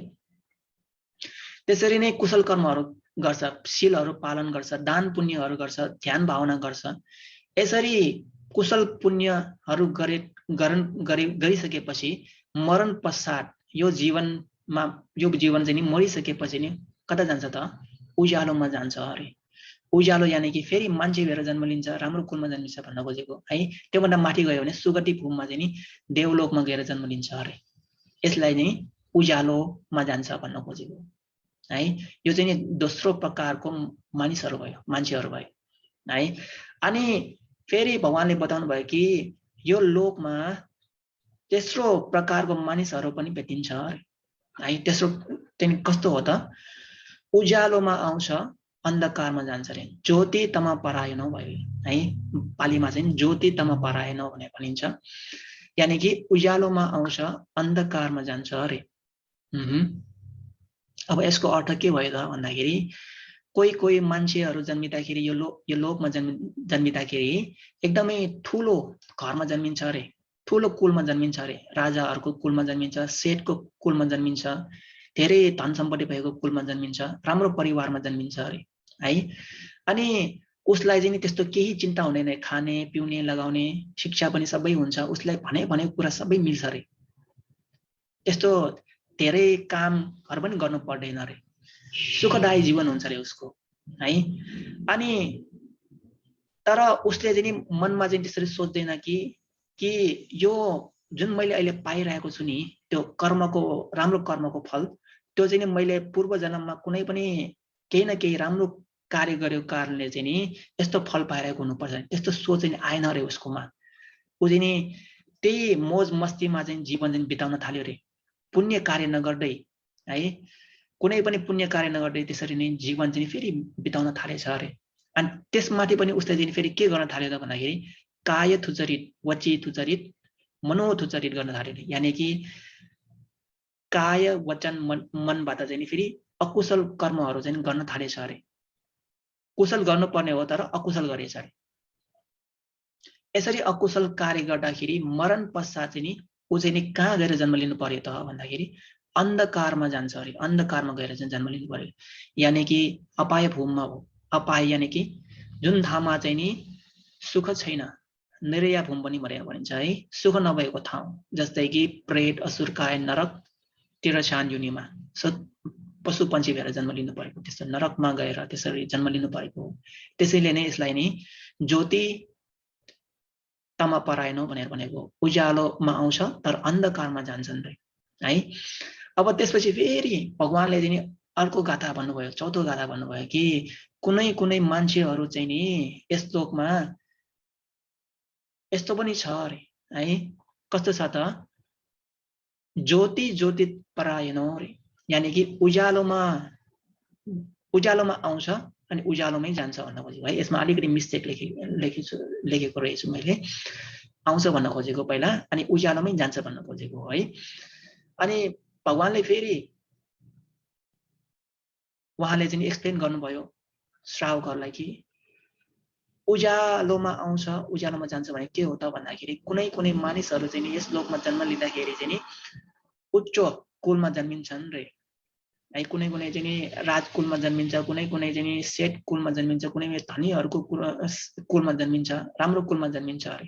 त्यसरी नै कुशल कर्महरू गर्छ, शीलहरू पालन गर्छ, दान पुण्यहरू गर्छ, ध्यान भावना गर्छ। यसरी कुशल पुण्यहरू गरिसकेपछि मरण पश्चात यो जीवन चाहिँ नि मरिसकेपछि नि कता जान्छ त? उज्यालोमा जान्छ अरे। उज्यालो यानि कि फेरि मान्छे भएर जन्म लिन्छ, राम्रो कुलमा जन्मिन्छ भन्न खोजेको है। त्योभन्दा माथि गयो भने सुगति भूममा चाहिँ नि देवलोकमा गएर जन्म लिन्छ अरे। यसलाई नै उज्यालोमा जान्छ भन्न खोजेको है। यो चाहिँ नि दोस्रो प्रकारको मानिसहरू भयो, मान्छेहरू भयो है। अनि फेरि भगवानले बताउनु भयो कि यो लोकमा तेस्रो प्रकारको मानिसहरू पनि भेटिन्छ अरे है। तेस्रो चाहिँ कस्तो हो त? उज्यालोमा आउँछ, अन्धकारमा जान्छ अरे। ज्योति तम परायण भयो है। पालीमा चाहिँ ज्योति तम परायण भनेर भनिन्छ। यानि कि उज्यालोमा आउँछ, अन्धकारमा जान्छ अरे। अब यसको अर्थ के भयो त भन्दाखेरि कोही कोही मान्छेहरू जन्मिँदाखेरि यो लोकमा जन्मिँदाखेरि एकदमै ठुलो घरमा जन्मिन्छ अरे, ठुलो कुलमा जन्मिन्छ अरे। राजाहरूको कुलमा जन्मिन्छ, सेठको कुलमा जन्मिन्छ, धेरै धन सम्पत्ति भएको कुलमा जन्मिन्छ, राम्रो परिवारमा जन्मिन्छ अरे है। अनि उसलाई चाहिँ नि त्यस्तो केही चिन्ता हुँदैन, खाने पिउने लगाउने शिक्षा पनि सबै हुन्छ, उसलाई भनेको कुरा सबै मिल्छ अरे। त्यस्तो धेरै कामहरू पनि गर्नु पर्दैन अरे, सुखदायी जीवन हुन्छ अरे उसको है। अनि तर उसले चाहिँ मनमा चाहिँ त्यसरी सोच्दैन कि यो जुन मैले अहिले पाइरहेको छु नि त्यो कर्मको राम्रो कर्मको फल त्यो चाहिँ मैले पूर्व जन्ममा कुनै पनि केही न केही राम्रो कार्य गरेको कारणले चाहिँ नि यस्तो फल पाइरहेको हुनुपर्छ त्यस्तो सोच चाहिँ आएन रे उसकोमा। उ चाहिँ नि त्यही मोज मस्तीमा चाहिँ जीवन चाहिँ बिताउन थाल्यो रे, पुण्य कार्य नगर्दै है, कुनै पनि पुण्य कार्य नगर्दै त्यसरी नै जीवन चाहिँ फेरि बिताउन थालेछ अरे। अनि त्यसमाथि पनि उसले चाहिँ फेरि के गर्न थाल्यो त भन्दाखेरि काय थुचरित, वची थुचरित, मनोथुचरित गर्न थाल्यो। यानी कि काय वचन मनबाट चाहिँ फेरि अकुशल कर्महरू चाहिँ गर्न थालेछ अरे। कुशल गर्नुपर्ने हो तर अकुशल गरेछ अरे। यसरी अकुशल कार्य गर्दाखेरि मरण पश्चात चाहिँ नि ऊ चाहिँ नि कहाँ गएर जन्म लिनु पर्यो त भन्दाखेरि अन्धकारमा जान्छ अरे। अन्धकारमा गएर चाहिँ जन्म लिनु पर्यो। यानी कि अपाय भूममा हो। अपाय यानी कि जुन ठाउँमा चाहिँ नि सुख छैन, निरया भूम पनि भनिन्छ है, सुख नभएको ठाउँ, जस्तै कि प्रेत, असुर, काय, नरक, तिरछान योनिमा पशु पन्छी भएर जन्म लिनु परेको, त्यस्तो नरकमा गएर त्यसरी जन्म लिनु परेको हो। त्यसैले नै यसलाई नि ज्योति तमा पराएन भनेर भनेको। उज्यालोमा आउँछ तर अन्धकारमा जान्छन् रे है। अब त्यसपछि फेरि भगवानले चाहिँ अर्को गाथा भन्नुभयो, चौथो गाथा भन्नुभयो कि कुनै कुनै मान्छेहरू चाहिँ नि यस लोकमा यस्तो पनि छ अरे है। कस्तो छ त, ज्योति ज्योति परायण रे। यानी कि उज्यालोमा आउँछ अनि उज्यालोमै जान्छ भन्न खोजेको है। यसमा अलिकति मिस्टेक लेखेको रहेछु मैले। आउँछ भन्न खोजेको पहिला अनि उज्यालोमै जान्छ भन्न खोजेको है। अनि भगवानले फेरि उहाँले चाहिँ एक्सप्लेन गर्नुभयो श्रावकहरूलाई कि उज्यालोमा आउँछ उज्यालोमा जान्छ भने के हो त भन्दाखेरि कुनै कुनै मानिसहरू चाहिँ यस लोकमा जन्म लिँदाखेरि चाहिँ नि उच्च कुलमा जन्मिन्छन् रे है। कुनै कुनै चाहिँ राजकुलमा जन्मिन्छ, कुनै कुनै चाहिँ सेठ कुलमा जन्मिन्छ, कुनै धनीहरूको कुलमा जन्मिन्छ, राम्रो कुलमा जन्मिन्छ अरे।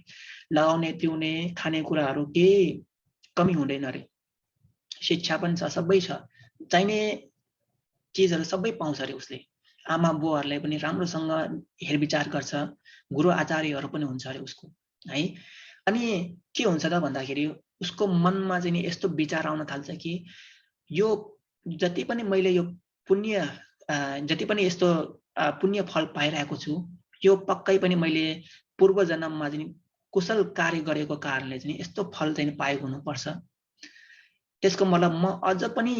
लगाउने पिउने खानेकुराहरू केही कमी हुँदैन अरे, शिक्षा पनि छ, सबै छ, चाहिने चिजहरू सबै पाउँछ अरे उसले। आमा बुवाहरूलाई पनि राम्रोसँग हेरविचार गर्छ, गुरु आचार्यहरू पनि हुन्छ अरे उसको है। अनि के हुन्छ त भन्दाखेरि उसको मनमा चाहिँ यस्तो विचार आउन थाल्छ कि यो जति पनि मैले यो पुण्य जति पनि यस्तो पुण्य फल पाइरहेको छु यो पक्कै पनि मैले पूर्व जन्ममा चाहिँ कुशल कार्य गरेको कारणले चाहिँ यस्तो फल चाहिँ पाएको हुनुपर्छ। त्यसको मतलब म अझ पनि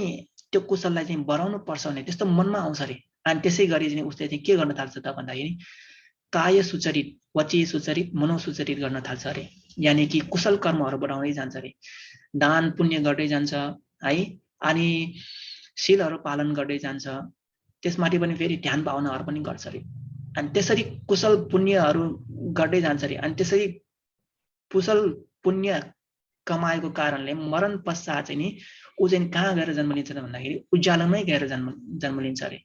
त्यो कुशललाई चाहिँ बढाउनु पर्छ भने त्यस्तो मनमा आउँछ अरे। अनि त्यसै गरी चाहिँ उसले चाहिँ के गर्न थाल्छ त भन्दाखेरि काय सुचरित, वची सुचरित, मनो सुचरित गर्न थाल्छ अरे। यानी कि कुशल कर्महरू बढाउँदै जान्छ अरे, दान पुण्य गर्दै जान्छ है। अनि शीलहरू पालन गर्दै जान्छ, त्यसमाथि पनि फेरि ध्यान भावनाहरू पनि गर्छ अरे। अनि त्यसरी कुशल पुण्यहरू गर्दै जान्छ अरे। अनि त्यसरी कुशल पुण्य कमाएको कारणले मरण पश्चात चाहिँ नि ऊ चाहिँ कहाँ गएर जन्म लिन्छ त भन्दाखेरि उज्यालोमै गएर जन्म लिन्छ अरे।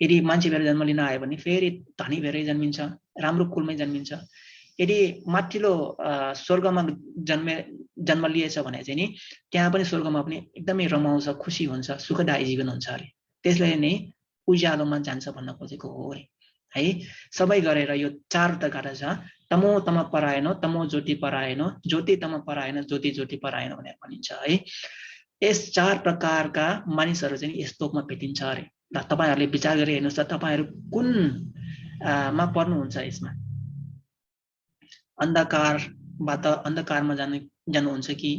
यदि मान्छे भएर जन्म लिन आयो भने फेरि धनी भएरै जन्मिन्छ, राम्रो कुलमै जन्मिन्छ। यदि माथिल्लो स्वर्गमा जन्म लिएछ भने चाहिँ नि त्यहाँ पनि स्वर्गमा पनि एकदमै रमाउँछ, खुसी हुन्छ, सुखदायी जीवन हुन्छ अरे। त्यसले नै उज्यालोमा जान्छ भन्न खोजेको हो अरे है। सबै गरेर यो चारवटा गाथा छ, तमो तम परायण, तमो ज्योति परायण, ज्योति तम परायण, ज्योति ज्योति परायण भनेर भनिन्छ है। यस चार प्रकारका मानिसहरू चाहिँ यस लोकमा भेटिन्छ अरे। र तपाईहरुले विचार गरी हेर्नुस् त तपाईहरु कुन मा पर्नुहुन्छ यसमा। अन्धकारबाट अन्धकारमा जानुहुन्छ कि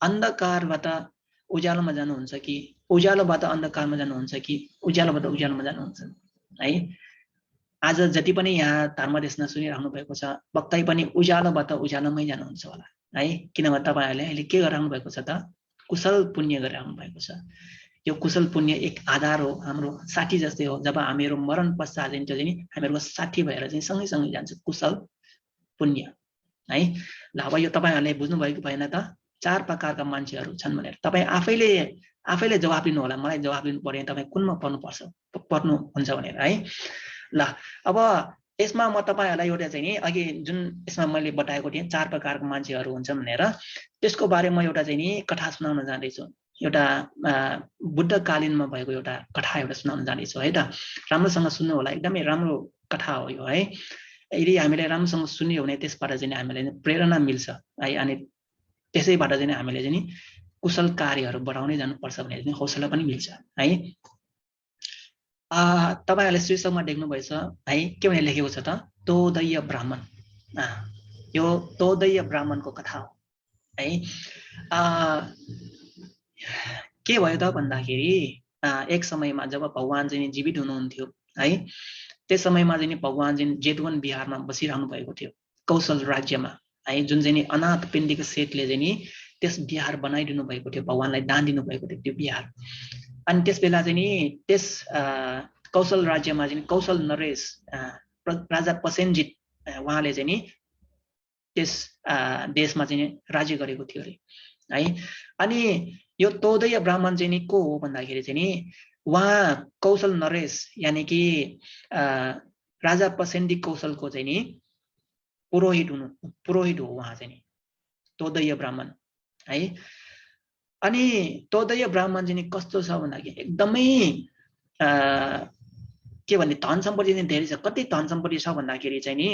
अन्धकारबाट उज्यालोमा जानुहुन्छ कि उज्यालोबाट अन्धकारमा जानुहुन्छ कि उज्यालोबाट उज्यालोमा जानुहुन्छ है। आज जति पनि यहाँ धर्मदेशमा सुनिराख्नु भएको छ पक्कै पनि उज्यालोबाट उज्यालोमै जानुहुन्छ होला है। किनभने तपाईहरुले अहिले के गरिराख्नु भएको छ त कुशल पुण्य गरिराख्नु भएको छ। यो कुशल पुण्य एक आधार हो, हाम्रो साथी जस्तै हो। जब हामीहरू मरण पश्चात चाहिँ हामीहरूको साथी भएर चाहिँ सँगै जान्छ कुशल पुण्य है। ल अब यो तपाईहरुले बुझ्नु भएको भएन त चार प्रकारका मान्छेहरू छन् भनेर। तपाई आफैले जवाफ दिनु होला, मलाई जवाफ दिनु पर्यो तपाई कुनमा पर्नु हुन्छ भनेर है। ल अब यसमा म तपाईहरुलाई एउटा चाहिँ नि अघि जुन यसमा मैले बताएको थिएँ चार प्रकारका मान्छेहरू हुन्छन् भनेर, त्यसको बारेमा म एउटा चाहिँ नि कथा सुनाउन जाँदैछु। एउटा बुद्धकालीनमा भएको एउटा कथा एउटा सुनाउन जाँदैछु है त। राम्रोसँग सुन्नु होला, एकदमै राम्रो कथा हो यो है। यदि हामीले राम्रोसँग सुन्यो भने त्यसबाट चाहिँ हामीलाई प्रेरणा मिल्छ है। अनि त्यसैबाट चाहिँ हामीले चाहिँ कुशल कार्यहरू बढाउँदै जानुपर्छ भन्ने चाहिँ हौसला पनि मिल्छ है। तपाईहरुले शीर्षकमा देख्नुभएछ है, के भने लेखेको छ त, तोदय ब्राह्मण। यो तोदय ब्राह्मणको कथा हो है। के भयो त भन्दाखेरि एक समयमा जब भगवान चाहिँ जीवित हुनुहुन्थ्यो है, त्यस समयमा चाहिँ भगवान चाहिँ जेतवन बिहारमा बसिरहनु भएको थियो, कौशल राज्यमा है। जुन चाहिँ अनाथ पिण्डीको सेठले चाहिँ त्यस बिहार बनाइदिनु भएको थियो, भगवानलाई दान दिनु भएको थियो त्यो बिहार। अनि त्यस बेला चाहिँ त्यस कौशल राज्यमा चाहिँ कौशल नरेश राजा पसेनजित उहाँले चाहिँ त्यस देशमा चाहिँ राज्य गरेको थियो अरे है। अनि यो तोदय ब्राह्मण चाहिँ को हो भन्दाखेरि चाहिँ उहाँ कौशल नरेश यानी कि राजा पसेनजित कौशलको चाहिँ पुरोहित हो उहाँ चाहिँ तोदय ब्राह्मण है। अनि तोदय ब्राह्मण चाहिँ कस्तो छ भन्दाखेरि एकदमै के भन्ने धन सम्पत्ति चाहिँ धेरै छ। कति धन सम्पत्ति छ भन्दाखेरि चाहिँ नि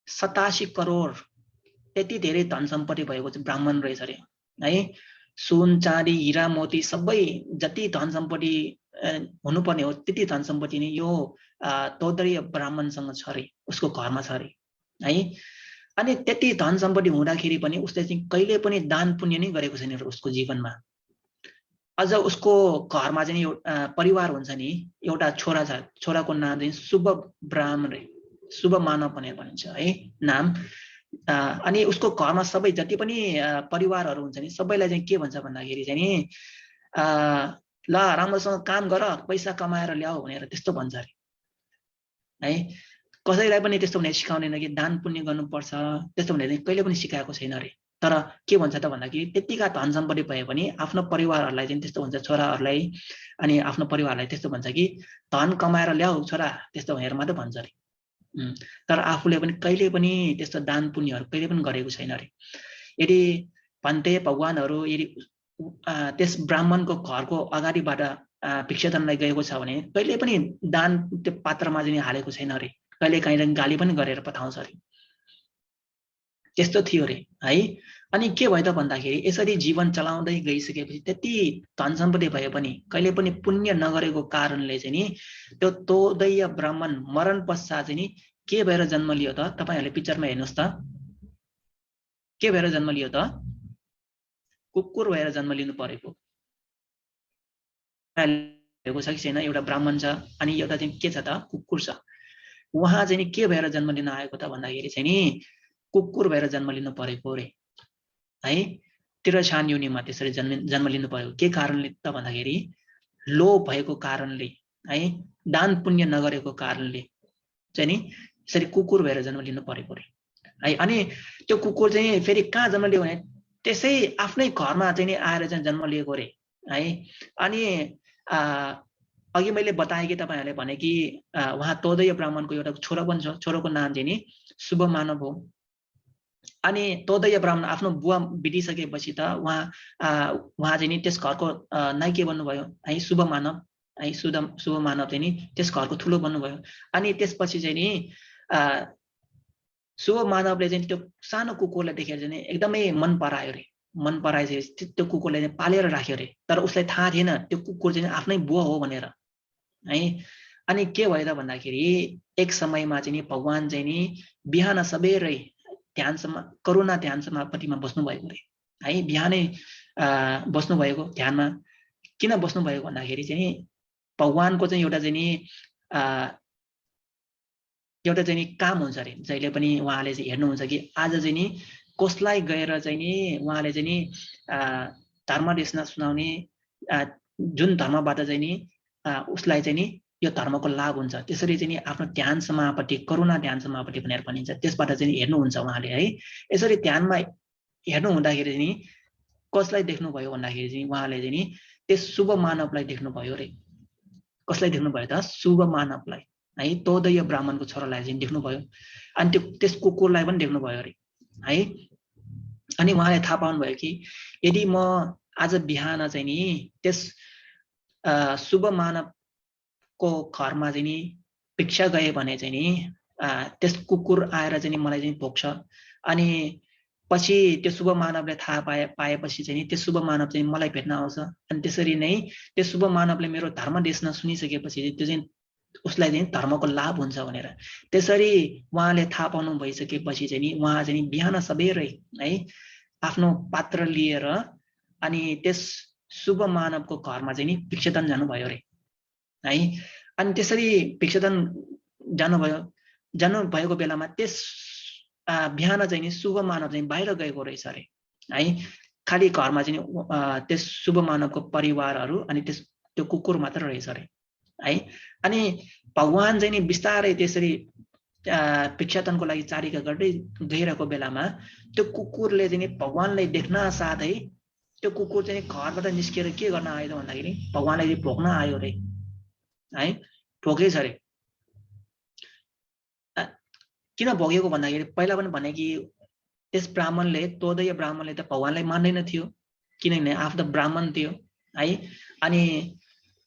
87 करोड त्यति धेरै धन सम्पत्ति भएको चाहिँ ब्राह्मण रहेछ अरे है। सुन चाँदी हीरा मोती सबै जति धन सम्पत्ति हुनुपर्ने हो त्यति धन सम्पत्ति नै यो तोदय ब्राह्मणसँग छ अरे, उसको घरमा छ अरे है। अनि त्यति धन सम्पत्ति हुँदाखेरि पनि उसले चाहिँ कहिले पनि दान पुण्य नै गरेको छैन उसको जीवनमा। अझ उसको घरमा चाहिँ परिवार हुन्छ नि, एउटा छोरा छ, छोराको नाम चाहिँ शुभ ब्राह्मण, शुभ मानव भनेर भनिन्छ है नाम। अनि उसको घरमा सबै जति पनि परिवारहरू हुन्छ नि सबैलाई चाहिँ के भन्छ भन्दाखेरि चाहिँ नि ल राम्रोसँग काम गर, पैसा कमाएर ल्याऊ भनेर त्यस्तो भन्छ अरे है। कसैलाई पनि त्यस्तो भने सिकाउँदैन कि दान पुण्य गर्नुपर्छ, त्यस्तो भने कहिले पनि सिकाएको छैन अरे। तर के भन्छ त भन्दाखेरि त्यतिका धन सम्पत्ति भए पनि आफ्नो परिवारहरूलाई चाहिँ त्यस्तो भन्छ, छोराहरूलाई अनि आफ्नो परिवारलाई त्यस्तो भन्छ कि धन कमाएर ल्याऊ छोरा, त्यस्तो भनेर मात्रै भन्छ अरे। तर आफूले पनि कहिले पनि त्यस्तो दान पुण्यहरू कहिले पनि गरेको छैन अरे। यदि भन्ते भगवानहरू यदि त्यस ब्राह्मणको घरको अगाडिबाट भिक्षाटनलाई गएको छ भने कहिले पनि दान त्यो पात्रमा चाहिँ हालेको छैन अरे, कहिले काहीँ गाली पनि गरेर पठाउँछ अरे, त्यस्तो थियो अरे है। अनि के भयो त भन्दाखेरि यसरी जीवन चलाउँदै गइसकेपछि त्यति धन सम्पत्ति भए पनि कहिले पनि पुण्य नगरेको कारणले चाहिँ नि त्यो तोदय ब्राह्मण मरण पश्चात चाहिँ नि के भएर जन्म लियो त, तपाईहरुले पिक्चरमा हेर्नुस् त, के भएर जन्म लियो त, कुकुर भएर जन्म लिनु परेको छ कि छैन। एउटा ब्राह्मण छ अनि एउटा चाहिँ के छ त, कुकुर छ। उहाँ चाहिँ के भएर जन्म लिन आएको त भन्दाखेरि चाहिँ नि कुकुर भएर जन्म लिनु परेको रे है। तिरछान योनिमा त्यसरी जन्म लिनु पर्यो। के कारणले त भन्दाखेरि लोभ भएको कारणले है, दान पुण्य नगरेको कारणले चाहिँ नि यसरी कुकुर भएर जन्म लिनु परेको रे है। अनि त्यो कुकुर चाहिँ फेरि कहाँ जन्म लियो भने त्यसै आफ्नै घरमा चाहिँ नि आएर चाहिँ जन्म लिएको रे है। अनि अघि मैले बताएँ कि तपाईहरुले भने कि उहाँ तोदय ब्राह्मणको एउटा छोरा पनि छ, छोराको नाम चाहिँ नि शुभ मानव हो। अनि तोदय ब्राह्मण आफ्नो बुवा बितिसकेपछि त उहाँ चाहिँ नि त्यस घरको नाइके बन्नुभयो है, शुभ मानव है। शुभ मानव चाहिँ नि त्यस घरको ठुलो बन्नुभयो। अनि त्यसपछि चाहिँ नि शुभ मानवले चाहिँ त्यो सानो कुकुरलाई देखेर चाहिँ एकदमै मन परायो रे। मन पराएपछि त्यो कुकुरलाई चाहिँ पालेर राख्यो रे। तर उसलाई थाहा थिएन त्यो कुकुर चाहिँ आफ्नै बुवा हो भनेर है। अनि के भयो त भन्दाखेरि एक समयमा चाहिँ नि भगवान चाहिँ नि बिहान सबेरै ध्यानमा, करुणा ध्यान समापतिमा बस्नु भएको रे है। बिहानै बस्नु भएको ध्यानमा। किन बस्नु भएको भन्दाखेरि चाहिँ भगवानको चाहिँ एउटा चाहिँ नि काम हुन्छ अरे। जहिले पनि उहाँले चाहिँ हेर्नुहुन्छ कि आज चाहिँ नि कसलाई गएर चाहिँ नि उहाँले चाहिँ नि धर्मदेशना सुनाउने, जुन धर्मबाट चाहिँ नि उसलाई चाहिँ नि यो धर्मको लाभ हुन्छ, त्यसरी चाहिँ नि आफ्नो ध्यान समापति, करुणा ध्यान समापति भनेर भनिन्छ, त्यसबाट चाहिँ हेर्नुहुन्छ उहाँले है। यसरी ध्यानमा हेर्नु हुँदाखेरि नि कसलाई देख्नुभयो भन्दाखेरि चाहिँ उहाँले चाहिँ नि त्यस शुभ मानवलाई देख्नुभयो रे। कसलाई देख्नुभयो त, शुभ मानवलाई है, तोदय ब्राह्मणको छोरालाई चाहिँ देख्नुभयो। अनि त्यस कुकुरलाई पनि देख्नुभयो रे है। अनि उहाँले थाहा पाउनुभयो कि यदि म आज बिहान चाहिँ नि त्यस शुभ मानवको घरमा चाहिँ नि भिक्षा गए भने चाहिँ नि त्यस कुकुर आएर चाहिँ नि मलाई चाहिँ भोग्छ अनि पछि त्यो शुभ मानवले थाहा पाएपछि चाहिँ त्यो शुभ मानव चाहिँ मलाई भेट्न आउँछ अनि त्यसरी नै त्यो शुभ मानवले मेरो धर्म देख्न सुनिसकेपछि त्यो चाहिँ उसलाई चाहिँ धर्मको लाभ हुन्छ भनेर त्यसरी उहाँले थाहा पाउनु भइसकेपछि चाहिँ नि उहाँ चाहिँ बिहान सबेरै है आफ्नो पात्र लिएर अनि त्यस शुभ मानवको घरमा चाहिँ नि भिक्षाटन जानुभयो रे है अनि त्यसरी भिक्षाटन जानु भएको बेलामा त्यस बिहान चाहिँ नि शुभ मानव चाहिँ बाहिर गएको रहेछ रे है खाली घरमा चाहिँ त्यस शुभ मानवको परिवारहरू अनि त्यो कुकुर मात्र रहेछ रे है अनि भगवान चाहिँ नि बिस्तारै त्यसरी भिक्षाटनको लागि चारिका गर्दै गइरहेको बेलामा त्यो कुकुरले चाहिँ नि भगवानलाई देख्न साथै त्यो कुकुर चाहिँ घरबाट निस्केर के गर्न आयो त भन्दाखेरि भगवानलाई भोग्न आयो रे है भोगेछ रे किन भोगेको भन्दाखेरि पहिला पनि भने कि त्यस ब्राह्मणले तोदय ब्राह्मणले त भगवानलाई मान्दैन थियो किनभने आफू त ब्राह्मण थियो है अनि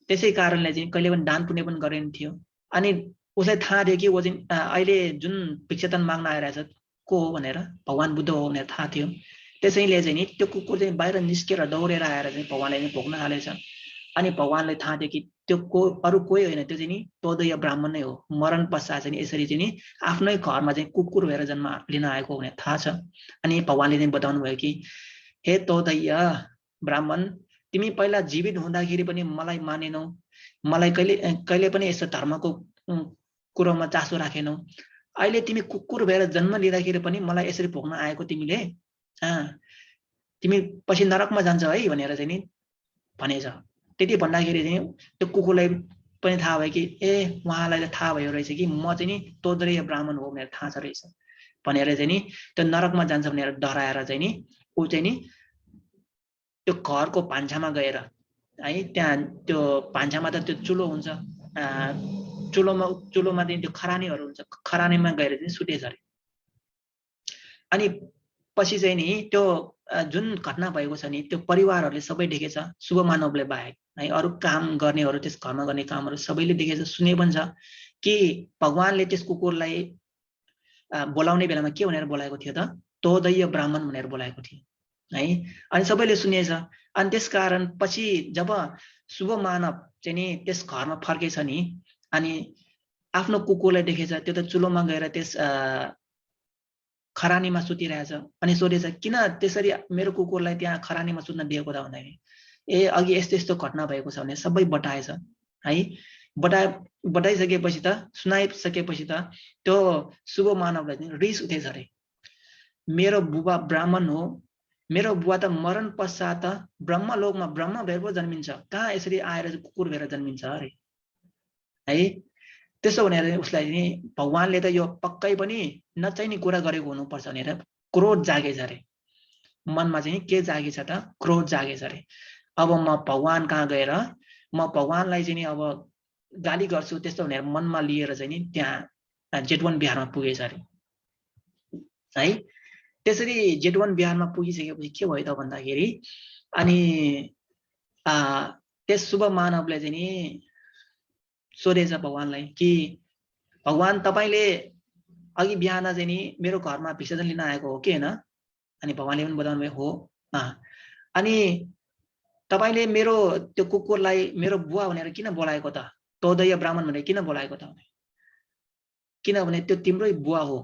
त्यसै कारणले चाहिँ कहिले पनि दान पुण्य पनि गरेन थियो अनि उसलाई थाहा थियो कि वो चाहिँ अहिले जुन भिक्षाटन माग्न आइरहेछ को हो भनेर भगवान बुद्ध हो भनेर थाहा थियो त्यसैले चाहिँ नि त्यो कुकुर चाहिँ बाहिर निस्केर दौडेर आएर चाहिँ भगवानलाई चाहिँ भोग्न थालेछ अनि भगवानलाई थाहा थियो कि त्यो अरू कोही होइन त्यो चाहिँ नि तोदय ब्राह्मण नै हो मरण पश्चात चाहिँ यसरी चाहिँ नि आफ्नै घरमा चाहिँ कुकुर भएर जन्म लिन आएको भनेर थाहा छ अनि भगवानले चाहिँ बताउनु भयो कि हे तोदय ब्राह्मण तिमी पहिला जीवित हुँदाखेरि पनि मलाई मानेनौ मलाई कहिले पनि यस्तो धर्मको कुरोमा चासो राखेनौ अहिले तिमी कुकुर भएर जन्म लिँदाखेरि पनि मलाई यसरी भोग्न आएको तिमीले तिमी पछि नरकमा जान्छ है भनेर चाहिँ नि भनेछ त्यति भन्दाखेरि चाहिँ त्यो कुकुरलाई पनि थाहा भयो कि ए उहाँलाई त थाहा भयो रहेछ कि म चाहिँ नि तोदय ब्राह्मण हो भनेर थाहा छ रहेछ भनेर चाहिँ नि त्यो नरकमा जान्छ भनेर डराएर चाहिँ नि ऊ चाहिँ नि त्यो घरको भान्सामा गएर है त्यहाँ त्यो भान्सामा त त्यो चुलो हुन्छ चुलोमा चाहिँ त्यो खरानीहरू हुन्छ खरानीमा गएर चाहिँ सुतेछ अरे अनि पछि चाहिँ नि त्यो जुन घटना भएको छ नि त्यो परिवारहरूले सबै देखेछ शुभ मानवले बाहेक है अरू काम गर्नेहरू त्यस घरमा गर्ने कामहरू सबैले देखेछ सुने पनि छ कि भगवानले त्यस कुकुरलाई बोलाउने बेलामा के भनेर बोलाएको थियो त तोदय ब्राह्मण भनेर बोलाएको थियो है अनि सबैले सुनेछ अनि त्यसकारण पछि जब शुभ मानव चाहिँ नि त्यस घरमा फर्केछ नि अनि आफ्नो कुकुरलाई देखेछ त्यो त चुलोमा गएर त्यस खरानीमा सुतिरहेछ अनि सोधेछ किन त्यसरी मेरो कुकुरलाई त्यहाँ खरानीमा सुत्न दिएको त भन्दाखेरि ए अघि यस्तो यस्तो घटना भएको छ भने सबै बताएछ है बताइसकेपछि त सुनाइसकेपछि त त्यो शुभ मानवलाई चाहिँ रिस उठेछ अरे मेरो बुबा ब्राह्मण हो मेरो बुवा त मरण पश्चात ब्रह्मलोकमा ब्रह्म भएर पो जन्मिन्छ कहाँ यसरी आएर कुकुर भएर जन्मिन्छ अरे है त्यसो भनेर उसलाई नि भगवानले त यो पक्कै पनि नचाहिने कुरा गरेको हुनुपर्छ भनेर क्रोध जागेछ अरे मनमा चाहिँ के जागेछ त क्रोध जागेछ अरे अब म भगवान कहाँ गएर म भगवानलाई चाहिँ नि अब गाली गर्छु त्यस्तो भनेर मनमा लिएर चाहिँ नि त्यहाँ जेतवन बिहारमा पुगेछ अरे है त्यसरी जेतवन बिहारमा पुगिसकेपछि के भयो त भन्दाखेरि अनि त्यस शुभ मानवले चाहिँ नि सोधेछ भगवानलाई कि भगवान तपाईले अघि बिहान चाहिँ नि मेरो घरमा भिक्षाटन लिन आएको हो कि हैन अनि भगवानले पनि बताउनु भयो हो अनि तपाईले मेरो त्यो कुकुरलाई मेरो बुवा भनेर किन बोलाएको त तोदय ब्राह्मण भनेर किन बोलाएको त किनभने त्यो तिम्रै बुवा हो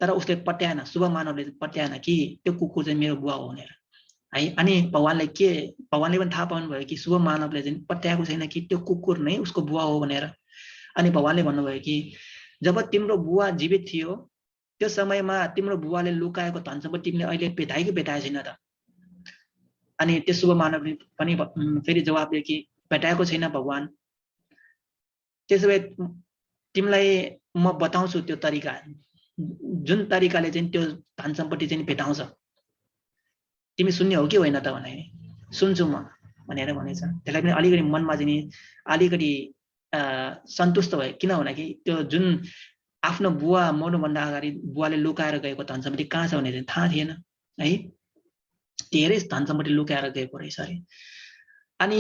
तर उसले पट्याएन शुभ मानवले पट्याएन कि त्यो कुकुर चाहिँ मेरो बुवा हो भनेर है अनि भगवानले पनि थाहा पाउनु भयो कि शुभ मानवले चाहिँ पट्याएको छैन कि त्यो कुकुर नै उसको बुवा हो भनेर अनि भगवानले भन्नुभयो कि जब तिम्रो बुवा जीवित थियो त्यो समयमा तिम्रो बुवाले लुकाएको धन सम्पत्ति तिमीले अहिले भेटाएको छैन त अनि त्यो शुभ मानवले पनि फेरि जवाब दियो कि भेटाएको छैन भगवान त्यसो भए तिमीलाई म बताउँछु त्यो तरिका जुन तरिकाले चाहिँ त्यो धन सम्पत्ति चाहिँ भेटाउँछ तिमी सुन्ने हो कि होइन त भने सुन्छु म भनेर भनेछ त्यसलाई पनि अलिकति मनमा चाहिँ अलिकति सन्तुष्ट भयो किन भन्दाखेरि त्यो जुन आफ्नो बुवा मर्नुभन्दा अगाडि बुवाले लुकाएर गएको धन सम्पत्ति कहाँ छ भने चाहिँ थाहा थिएन है धेरै धन सम्पत्ति लुकाएर गएको रहेछ अरे अनि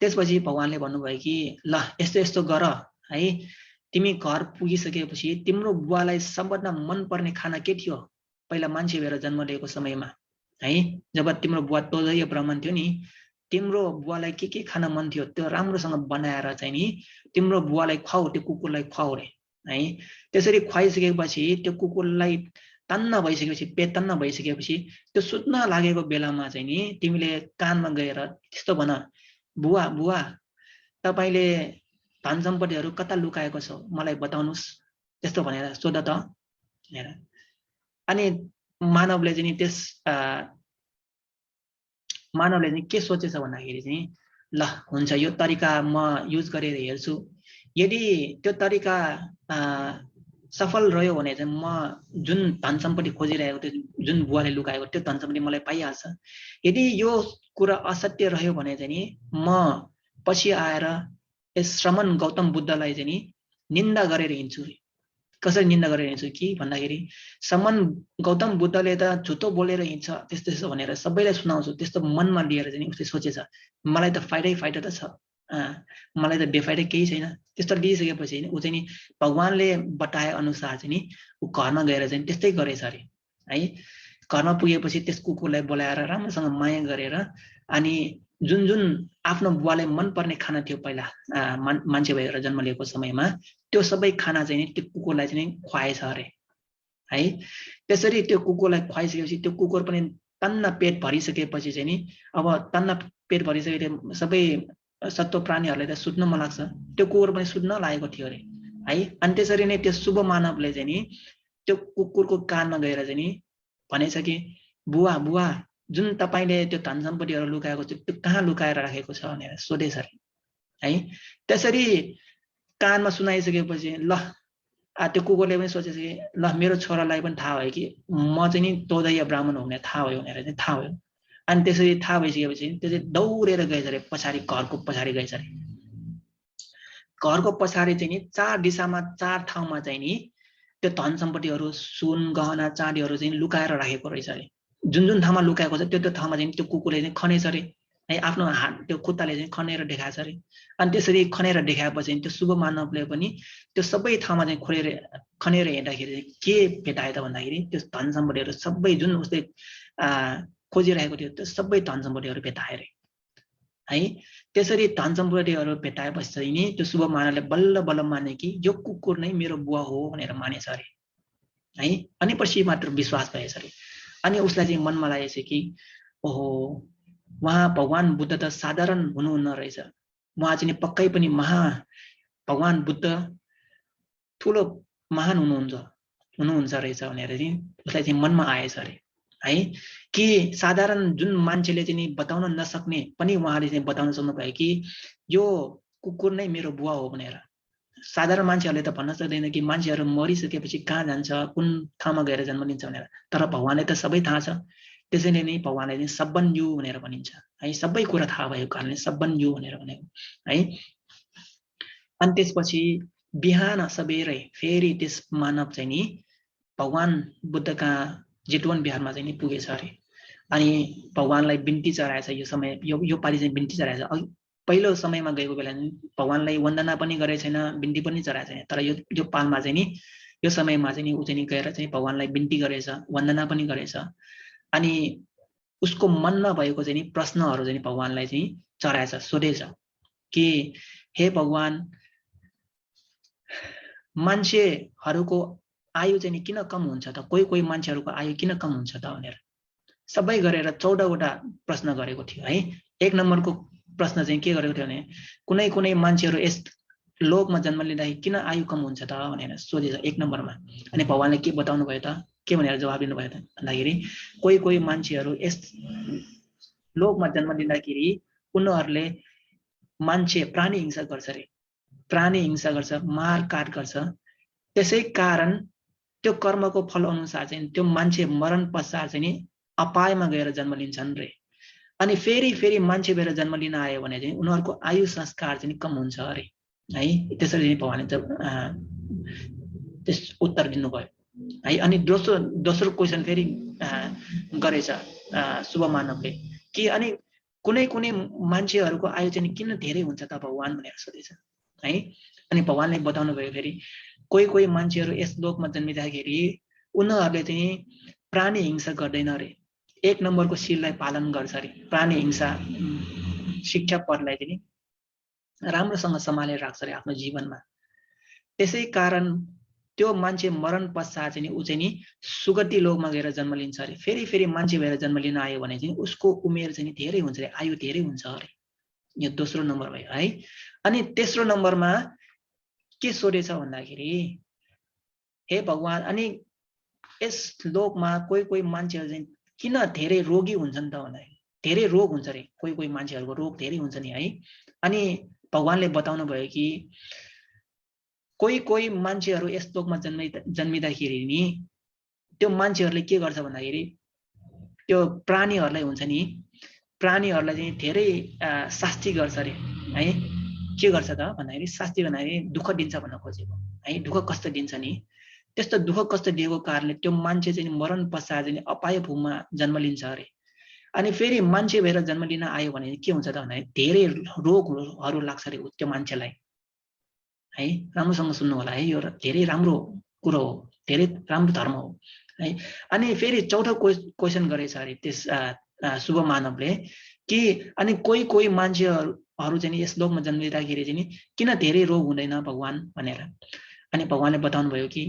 त्यसपछि भगवानले भन्नुभयो कि ल यस्तो यस्तो गर है। तिमी घर पुगिसकेपछि तिम्रो बुवालाई सबभन्दा मनपर्ने खाना के थियो पहिला मान्छे भएर जन्म लिएको समयमा है? जब तिम्रो बुवा तोदय ब्राह्मण थियो नि, तिम्रो बुवालाई के खाना मन थियो त्यो राम्रोसँग बनाएर चाहिँ नि तिम्रो बुवालाई खुवाऊ, त्यो कुकुरलाई खुवाऊ रे है। त्यसरी खुवाइसकेपछि त्यो कुकुरलाई तन्न भइसकेपछि, पेट तन्न भइसकेपछि त्यो सुत्न लागेको बेलामा चाहिँ नि तिमीले कानमा गएर त्यस्तो भन, बुवा बुवा तपाईले धन सम्पत्तिहरू कता लुकाएको छ मलाई बताउनुस्, त्यस्तो भनेर सोध त हेर। अनि मानवले चाहिँ त्यस मानवले चाहिँ के सोचेछ भन्दाखेरि चाहिँ ल हुन्छ यो तरिका म युज गरेर हेर्छु, यदि त्यो तरिका सफल रह्यो भने चाहिँ म जुन धन सम्पत्ति खोजिरहेको त्यो जुन बुवाले लुकाएको त्यो धन सम्पत्ति मलाई पाइहाल्छ। यदि यो कुरा असत्य रह्यो भने चाहिँ नि म पछि आएर यस श्रमण गौतम बुद्धलाई चाहिँ नि निन्दा गरेर हिँड्छु। कसरी निन्दा गरेर हिँड्छु कि भन्दाखेरि श्रमण गौतम बुद्धले त झुटो बोलेर हिँड्छ त्यस्तो त्यस्तो भनेर सबैलाई सुनाउँछु, त्यस्तो मनमा लिएर चाहिँ उसले सोचेछ मलाई त फाइदा त छ, मलाई त बेफाइदा केही छैन। त्यस्तो लिइसकेपछि ऊ चाहिँ नि भगवानले बताए अनुसार चाहिँ नि ऊ घरमा गएर चाहिँ त्यस्तै गरेछ अरे है। घरमा पुगेपछि त्यस कुकुरलाई बोलाएर राम्रोसँग माया गरेर अनि जुन जुन आफ्नो बुवालाई मनपर्ने खाना थियो पहिला मान्छे भएर जन्म लिएको समयमा त्यो सबै खाना चाहिँ नि त्यो कुकुरलाई चाहिँ खुवाएछ अरे है। त्यसरी त्यो कुकुरलाई खुवाइसकेपछि त्यो कुकुर पनि तन्न पेट भरिसकेपछि चाहिँ नि अब तन्न पेट भरिसकेपछि सबै सत्व प्राणीहरूलाई त सुत्न मन लाग्छ, त्यो कुकुर पनि सुत्न लागेको थियो अरे है। अनि त्यसरी नै त्यो शुभ मानवले चाहिँ नि त्यो कुकुरको कानमा गएर चाहिँ नि भनेछ कि बुवा बुवा जुन तपाईले त्यो धन सम्पत्तिहरू लुकाएको छ त्यो कहाँ लुकाएर राखेको छ भनेर सोधेछ अरे है। त्यसरी कानमा सुनाइसकेपछि ल त्यो कुकुरले पनि सोचेछ कि ल मेरो छोरालाई पनि थाहा भयो कि म चाहिँ नि तोदय ब्राह्मण हो भनेर थाहा भयो भनेर चाहिँ थाहा भयो। अनि त्यसरी थाहा भइसकेपछि त्यो चाहिँ दौडेर गएछ अरे पछाडि, घरको पछाडि गएछ अरे। घरको पछाडि चाहिँ नि 4 दिशामा 4 ठाउँमा चाहिँ नि त्यो धन सम्पत्तिहरू सुन गहना चाँदीहरू चाहिँ लुकाएर राखेको रहेछ अरे। जुन जुन ठाउँमा लुकाएको छ त्यो ठाउँमा चाहिँ त्यो कुकुरले चाहिँ खनेछ अरे है, आफ्नो हात त्यो खुट्टाले चाहिँ खनेर देखाएछ अरे। अनि त्यसरी खनेर देखाएपछि त्यो शुभ मानवले पनि त्यो सबै ठाउँमा चाहिँ खनेर हेर्दाखेरि के भेटायो त भन्दाखेरि त्यो धन सम्पत्तिहरू सबै जुन उसले खोजिरहेको थियो त्यो सबै धन सम्पत्तिहरू भेटाए अरे है। त्यसरी धन सम्पत्तिहरू भेटाएपछि नि त्यो शुभ मानवले बल्ल बल्ल माने कि यो कुकुर नै मेरो बुवा हो भनेर मानेछ अरे है। अनि पछि मात्र विश्वास भएछ अरे। अनि उसलाई चाहिँ मनमा लागेछ कि ओहो उहाँ भगवान बुद्ध त साधारण हुनुहुन्न रहेछ, उहाँ चाहिँ पक्कै पनि भगवान बुद्ध ठुलो महान हुनुहुन्छ रहेछ भनेर चाहिँ उसलाई चाहिँ मनमा आएछ अरे है। कि साधारण जुन मान्छेले चाहिँ बताउन नसक्ने पनि उहाँले चाहिँ बताउन सक्नुभयो कि यो कुकुर नै मेरो बुवा हो भनेर। साधारण मान्छेहरूले त भन्न सक्दैन कि मान्छेहरू मरिसकेपछि कहाँ जान्छ, कुन ठाउँमा गएर जन्म लिन्छ भनेर, तर भगवानले त सबै थाहा छ। त्यसैले नै भगवानले चाहिँ सब्बन यु भनेर भनिन्छ है। सबै कुरा थाहा भएको कारणले सब्बन यु भनेर भनेको है। अनि त्यसपछि बिहान सबेरै फेरि त्यस मानव चाहिँ नि भगवान बुद्धका जेतवन बिहारमा चाहिँ नि पुगेछ अरे। अनि भगवानलाई बिन्ती चढाएछ। यो समय यो पालि चाहिँ बिन्ती चढाएछ। पहिलो समयमा गएको बेला भगवानलाई वन्दना पनि गरेको छैन, बिन्ती पनि चढाएको छैन, तर यो पालमा चाहिँ नि यो समयमा चाहिँ नि ऊ चाहिँ गएर चाहिँ भगवानलाई बिन्ती गरेछ, वन्दना पनि गरेछ। अनि उसको मनमा भएको चाहिँ नि प्रश्नहरू चाहिँ भगवानलाई चाहिँ चढाएछ, सोधेछ कि हे भगवान मान्छेहरूको आयु चाहिँ किन कम हुन्छ त, कोही मान्छेहरूको आयु किन कम हुन्छ त भनेर सबै गरेर 14वटा प्रश्न गरेको थियो है। 1 नम्बरको प्रश्न चाहिँ के गरेको थियो भने कुनै मान्छेहरू यस लोकमा जन्म लिँदाखेरि किन आयु कम हुन्छ त भनेर सोधेछ 1 नम्बरमा। अनि भगवानले के बताउनु भयो त, के भनेर जवाब दिनुभयो त भन्दाखेरि कोही मान्छेहरू यस लोकमा जन्म लिँदाखेरि उनीहरूले मान्छे प्राणी हिंसा गर्छ रे, प्राणी हिंसा गर्छ, मारकाट गर्छ। त्यसै कारण त्यो कर्मको फल अनुसार चाहिँ त्यो मान्छे मरण पश्चात चाहिँ नि अपायमा गएर जन्म लिन्छन् रे। अनि फेरि मान्छे भएर जन्म लिन आयो भने चाहिँ उनीहरूको आयु संस्कार चाहिँ कम हुन्छ अरे है। त्यसरी भगवानले त्यस उत्तर दिनुभयो है। अनि दोस्रो क्वेसन फेरि गरेछ शुभ मानवले कि अनि कुनै मान्छेहरूको आयु चाहिँ किन धेरै हुन्छ त भगवान भनेर सोधेछ है। अनि भगवानले बताउनु भयो फेरि कोही कोही मान्छेहरू यस लोकमा जन्मिँदाखेरि उनीहरूले चाहिँ प्राणी हिंसा गर्दैन अरे, 1 नम्बरको सिललाई पालन गर्छ अरे, प्राणी हिंसा शिक्षा पदलाई चाहिँ राम्रोसँग सम्हालेर राख्छ अरे आफ्नो जीवनमा। त्यसै कारण त्यो मान्छे मरण पश्चात चाहिँ ऊ चाहिँ नि सुगति लोकमा गएर जन्म लिन्छ अरे। फेरि मान्छे भएर जन्म लिन आयो भने चाहिँ उसको उमेर चाहिँ धेरै हुन्छ अरे, आयु धेरै हुन्छ अरे। यो दोस्रो नम्बर भयो है। अनि तेस्रो नम्बरमा के सोधेछ भन्दाखेरि हे भगवान, अनि यस लोकमा कोही कोही मान्छेहरू चाहिँ किन धेरै रोगी हुन्छन् त भन्दाखेरि धेरै रोग हुन्छ अरे, कोही कोही मान्छेहरूको रोग धेरै हुन्छ नि है। अनि भगवानले बताउनु भयो कि कोही कोही मान्छेहरू यस लोकमा जन्मिँदाखेरि नि त्यो मान्छेहरूले के गर्छ भन्दाखेरि त्यो प्राणीहरूलाई हुन्छ नि, प्राणीहरूलाई चाहिँ धेरै शास्ति गर्छ अरे है। के गर्छ त भन्दाखेरि शास्ति भन्दाखेरि दुःख दिन्छ भन्न खोजेको है, दुःख कष्ट दिन्छ नि। त्यस्तो दुःख कष्ट दिएको कारणले त्यो मान्छे चाहिँ मरण पश्चात चाहिँ अपाय भूमिमा जन्म लिन्छ अरे। अनि फेरि मान्छे भएर जन्म लिन आयो भने के हुन्छ त भन्दाखेरि धेरै रोगहरू लाग्छ अरे त्यो मान्छेलाई है। राम्रोसँग सुन्नु होला है, यो धेरै राम्रो कुरो हो, धेरै राम्रो धर्म हो है। अनि फेरि चौथो क्वेसन गरेछ अरे त्यस शुभ मानवले कि अनि कोही कोही मान्छेहरू चाहिँ यस लोकमा जन्मिँदाखेरि चाहिँ किन धेरै रोग हुँदैन भगवान भनेर। अनि भगवानले बताउनु भयो कि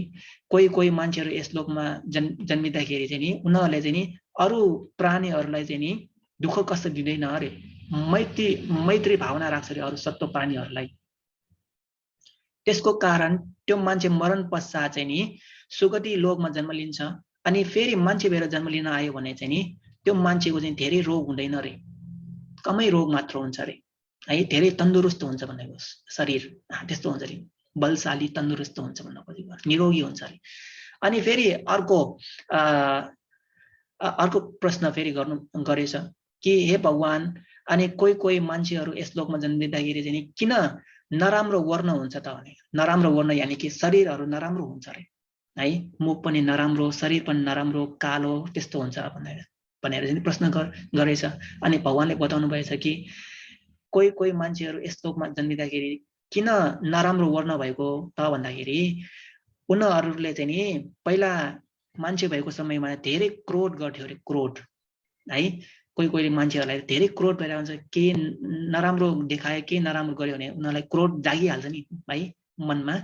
कोही कोही मान्छेहरू यस लोकमा जन्मिँदाखेरि चाहिँ उनीहरूले चाहिँ अरू प्राणीहरूलाई चाहिँ दुःख कष्ट दिँदैन अरे, मैत्री भावना राख्छ अरे अरू सत्व प्राणीहरूलाई। त्यसको कारण त्यो मान्छे मरण पश्चात चाहिँ नि सुगति लोकमा जन्म लिन्छ। अनि फेरि मान्छे भएर जन्म लिन आयो भने चाहिँ नि त्यो मान्छेको चाहिँ धेरै रोग हुँदैन अरे, कमै रोग मात्र हुन्छ अरे है। धेरै तन्दुरुस्त हुन्छ भनेको शरीर त्यस्तो हुन्छ अरे, बलशाली तन्दुरुस्त हुन्छ भन्न खोजेको, निरोगी हुन्छ अरे। अनि फेरि अर्को प्रश्न फेरि गरेछ कि हे भगवान, अनि कोही कोही मान्छेहरू यस लोकमा जन्मिँदाखेरि चाहिँ किन नराम्रो वर्ण हुन्छ त भने। नराम्रो वर्ण यानि कि शरीरहरू नराम्रो हुन्छ अरे है, मुख पनि नराम्रो, शरीर पनि नराम्रो, कालो त्यस्तो हुन्छ भनेर चाहिँ प्रश्न गरेछ। अनि भगवानले बताउनु भएछ कि कोही कोही मान्छेहरू यस लोकमा जन्मिँदाखेरि किन नराम्रो वर्ण भएको त भन्दाखेरि उनीहरूले चाहिँ नि पहिला मान्छे भएको समयमा धेरै क्रोध गर्थ्यो अरे, क्रोध है। कोही कोही मान्छेहरूलाई धेरै क्रोध भइरहेको हुन्छ, के नराम्रो देखायो के नराम्रो गर्यो भने उनीहरूलाई क्रोध जागिहाल्छ नि है मनमा।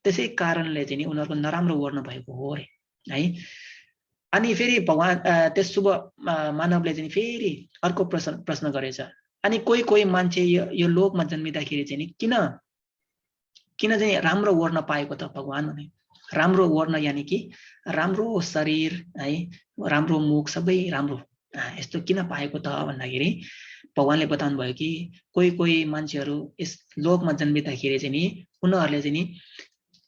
त्यसै कारणले चाहिँ नि उनीहरूको नराम्रो वर्ण भएको हो अरे है। अनि फेरि भगवान त्यस शुभ मानवले चाहिँ फेरि अर्को प्रश्न गरेछ, अनि कोही कोही मान्छे यो लोकमा जन्मिँदाखेरि चाहिँ नि किन चाहिँ राम्रो वर्ण पाएको त भगवान भने। राम्रो वर्ण यानि कि राम्रो शरीर है, राम्रो मुख, सबै राम्रो, यस्तो किन पाएको त भन्दाखेरि भगवानले बताउनु भयो कि कोही कोही मान्छेहरू यस लोकमा जन्मिँदाखेरि चाहिँ नि उनीहरूले चाहिँ नि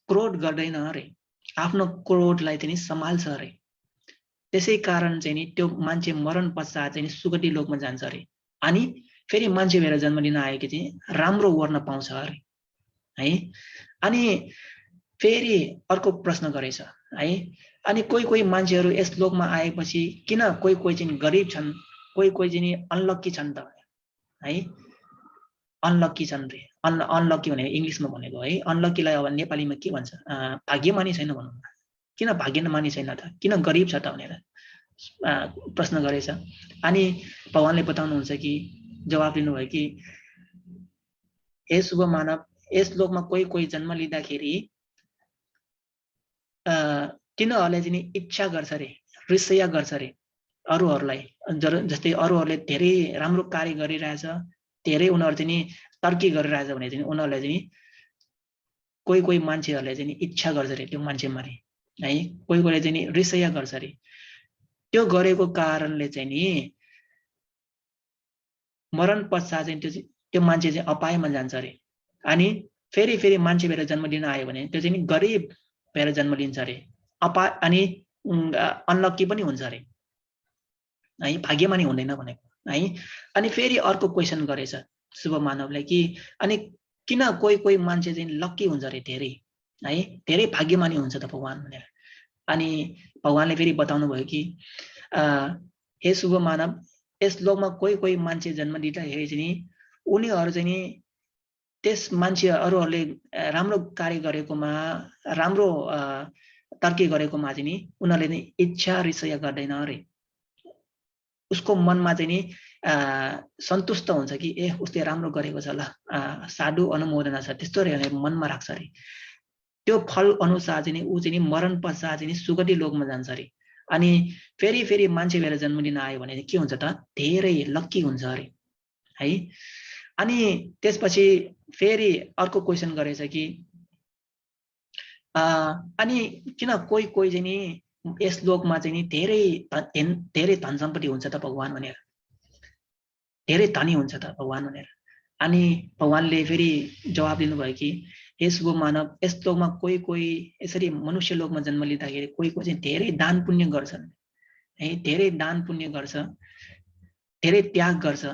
क्रोध गर्दैन अरे, आफ्नो क्रोधलाई चाहिँ सम्हाल्छ अरे। त्यसै कारण चाहिँ नि त्यो मान्छे मरण पश्चात चाहिँ सुगति लोकमा जान्छ अरे। अनि फेरि मान्छे भएर जन्म लिन आएको चाहिँ राम्रो वर्ण पाउँछ अरे है। अनि फेरि अर्को प्रश्न गरेछ है, अनि कोही कोही मान्छेहरू यस लोकमा आएपछि किन कोही कोही चाहिँ गरिब छन्, कोही कोही चाहिँ अनलक्की छन् त है। अनलक्की छन् रे, अनलक्की भनेको इङ्ग्लिसमा भनेको है। अनलक्कीलाई अब नेपालीमा के भन्छ, भाग्यमानी छैन भनौँ न। किन भाग्यमानी छैन त, किन गरिब छ त भनेर प्रश्न गरेछ। अनि भगवानले बताउनुहुन्छ कि जवाब दिनुभयो कि हे शुभ मानव, यस लोकमा कोही कोही जन्म लिँदाखेरि तिनीहरूले चाहिँ इच्छा गर्छ अरे, ईर्ष्या गर्छ अरे अरूहरूलाई। जस्तै अरूहरूले धेरै राम्रो कार्य गरिरहेछ, धेरै उनीहरू चाहिँ तरक्की गरिरहेछ भने चाहिँ उनीहरूलाई चाहिँ कोही कोही मान्छेहरूले चाहिँ इच्छा गर्छ अरे त्यो मान्छेमाथि है। कोही कोहीले चाहिँ ईर्ष्या गर्छ अरे। त्यो गरेको कारणले चाहिँ नि मरण पश्चात चाहिँ त्यो मान्छे चाहिँ अपायमा जान्छ अरे। अनि फेरि मान्छे भएर जन्म लिन आयो भने त्यो चाहिँ गरिब भएर जन्म लिन्छ अरे, अनि अनलक्की पनि हुन्छ अरे है, भाग्यमानी हुँदैन भनेको है। अनि फेरि अर्को क्वेसन गरेछ शुभ मानवले कि अनि किन कोही कोही मान्छे चाहिँ लक्की हुन्छ अरे धेरै है, धेरै भाग्यमानी हुन्छ त भगवान भनेर। अनि भगवानले फेरि बताउनु भयो कि हे शुभ मानव, यस लोकमा कोही कोही मान्छे जन्म लिँदाखेरि चाहिँ उनीहरू चाहिँ त्यस मान्छे अरूहरूले राम्रो कार्य गरेकोमा राम्रो तर्के गरेकोमा चाहिँ नि उनीहरूले नि इच्छा रिसय गर्दैन अरे उसको मनमा चाहिँ नि सन्तुष्ट हुन्छ कि ए उसले राम्रो गरेको छ ल साधु अनुमोदना छ त्यस्तो रे मनमा राख्छ अरे त्यो फल अनुसार चाहिँ नि ऊ चाहिँ नि मरण पश्चात चाहिँ नि सुगति लोकमा जान्छ अरे अनि फेरि फेरि मान्छे भएर जन्म लिन आयो भने के हुन्छ त धेरै लक्की हुन्छ अरे है अनि त्यसपछि फेरि अर्को क्वेशन गरेछ कि अनि किन कोही कोही चाहिँ नि यस लोकमा चाहिँ नि धेरै धन सम्पत्ति हुन्छ त भगवान भनेर धेरै धनी हुन्छ त भगवान भनेर अनि भगवानले फेरि जवाब दिनुभयो कि हे शुभ मानव यस लोकमा कोही कोही यसरी मनुष्य लोकमा जन्म लिँदाखेरि कोही कोही चाहिँ धेरै दान पुण्य गर्छन् है धेरै दान पुण्य गर्छ धेरै त्याग गर्छ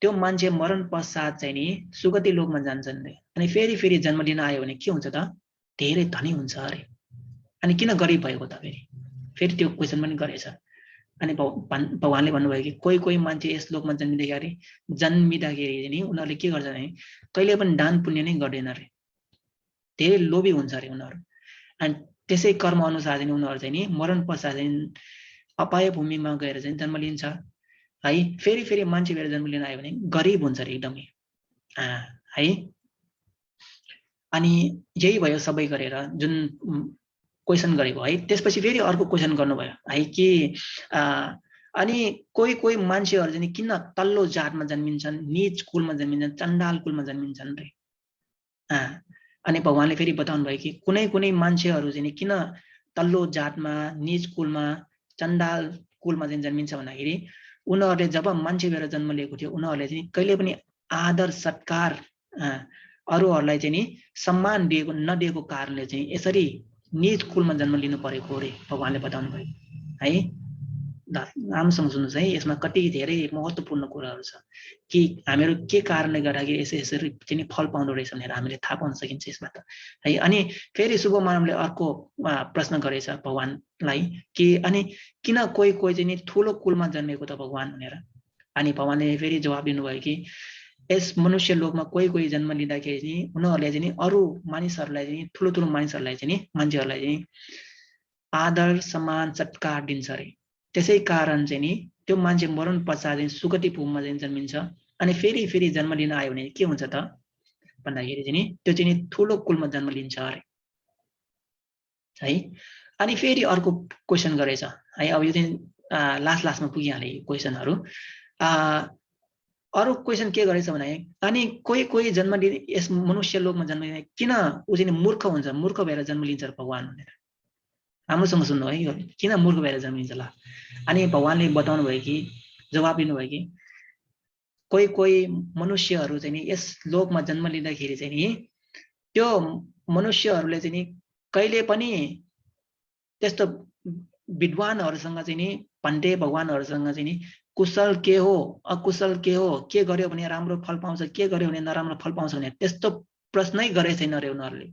त्यो मान्छे मरण पश्चात चाहिँ नि सुगति लोकमा जान्छन् रे अनि फेरि फेरि जन्म लिन आयो भने के हुन्छ त धेरै धनी हुन्छ अरे अनि किन गरिब भएको त फेरि त्यो क्वेशन पनि गरेछ अनि भगवानले भन्नुभयो कि कोही कोही मान्छे यस लोकमा जन्मिँदाखेरि नि उनीहरूले के गर्छ भने कहिले पनि दान पुण्य नै गर्दैन अरे धेरै लोभी हुन्छ अरे उनीहरू अनि त्यसै कर्म अनुसार चाहिँ उनीहरू चाहिँ नि मरण पश्चात चाहिँ अपाय भूमिमा गएर चाहिँ जन्म लिन्छ है फेरि फेरि मान्छे भएर जन्म लिन आयो भने गरिब हुन्छ अरे एकदमै है अनि यही भयो सबै गरेर जुन क्वेशन गरेको है त्यसपछि फेरि अर्को क्वेशन गर्नुभयो है कि अनि कोही कोही मान्छेहरू चाहिँ किन तल्लो जातमा जन्मिन्छन् नीच कुलमा जन्मिन्छन् चण्डाल कुलमा जन्मिन्छन् रे अनि भगवानले फेरि बताउनु भयो कि कुनै कुनै मान्छेहरू चाहिँ किन तल्लो जातमा नीच कुलमा चण्डाल कुलमा चाहिँ जन्मिन्छ भन्दाखेरि उनीहरूले जब मान्छे भएर जन्म लिएको थियो उनीहरूले चाहिँ कहिले पनि आदर सत्कार अरूहरूलाई चाहिँ नि सम्मान दिएको नदिएको कारणले चाहिँ यसरी नीच कुलमा जन्म लिनु परेको रे भगवानले बताउनु भयो है राम्रोसँग सुन्नुहोस् है यसमा कति धेरै महत्त्वपूर्ण कुराहरू छ कि हामीहरू के कारणले गर्दाखेरि यसरी चाहिँ फल पाउँदो रहेछ भनेर हामीले थाहा पाउन सकिन्छ यसमा त है अनि फेरि शुभ मानवले अर्को प्रश्न गरेछ भगवानलाई कि अनि किन कोही कोही चाहिँ ठुलो कुलमा जन्मेको त भगवान भनेर अनि भगवानले फेरि जवाब दिनुभयो कि यस मनुष्य लोकमा कोही कोही जन्म लिँदाखेरि चाहिँ उनीहरूले चाहिँ अरू मानिसहरूलाई चाहिँ ठुलो ठुलो मानिसहरूलाई चाहिँ मान्छेहरूलाई चाहिँ आदर सम्मान सत्कार दिन्छ अरे त्यसै कारण चाहिँ नि त्यो मान्छे मरण पश्चात चाहिँ सुगति भूमिमा चाहिँ जन्मिन्छ अनि फेरि फेरि जन्म लिन आयो भने के हुन्छ त भन्दाखेरि चाहिँ नि त्यो चाहिँ नि ठुलो कुलमा जन्म लिन्छ अरे है अनि फेरि अर्को क्वेशन गरेछ है अब यो चाहिँ लास्टमा पुगिहाले क्वेशनहरू अरू क्वेशन के गरेछ भने अनि कोही कोही जन्म लिने यस मनुष्य लोकमा जन्म लिने किन ऊ चाहिँ मूर्ख हुन्छ मूर्ख भएर जन्म लिन्छ भगवान भनेर राम्रोसँग सुन्नु है किन मूर्ख भएर जन्मिन्छ ल अनि भगवानले बताउनु भयो कि जवाब दिनुभयो कि कोही कोही मनुष्यहरू चाहिँ नि यस लोकमा जन्म लिँदाखेरि चाहिँ नि त्यो मनुष्यहरूले चाहिँ नि कहिले पनि त्यस्तो विद्वानहरूसँग चाहिँ नि भन्ते भगवानहरूसँग चाहिँ नि कुशल के हो अकुशल के हो के गर्यो भने राम्रो फल पाउँछ के गर्यो भने नराम्रो फल पाउँछ भने त्यस्तो प्रश्नै गरेको छैन रे उनीहरूले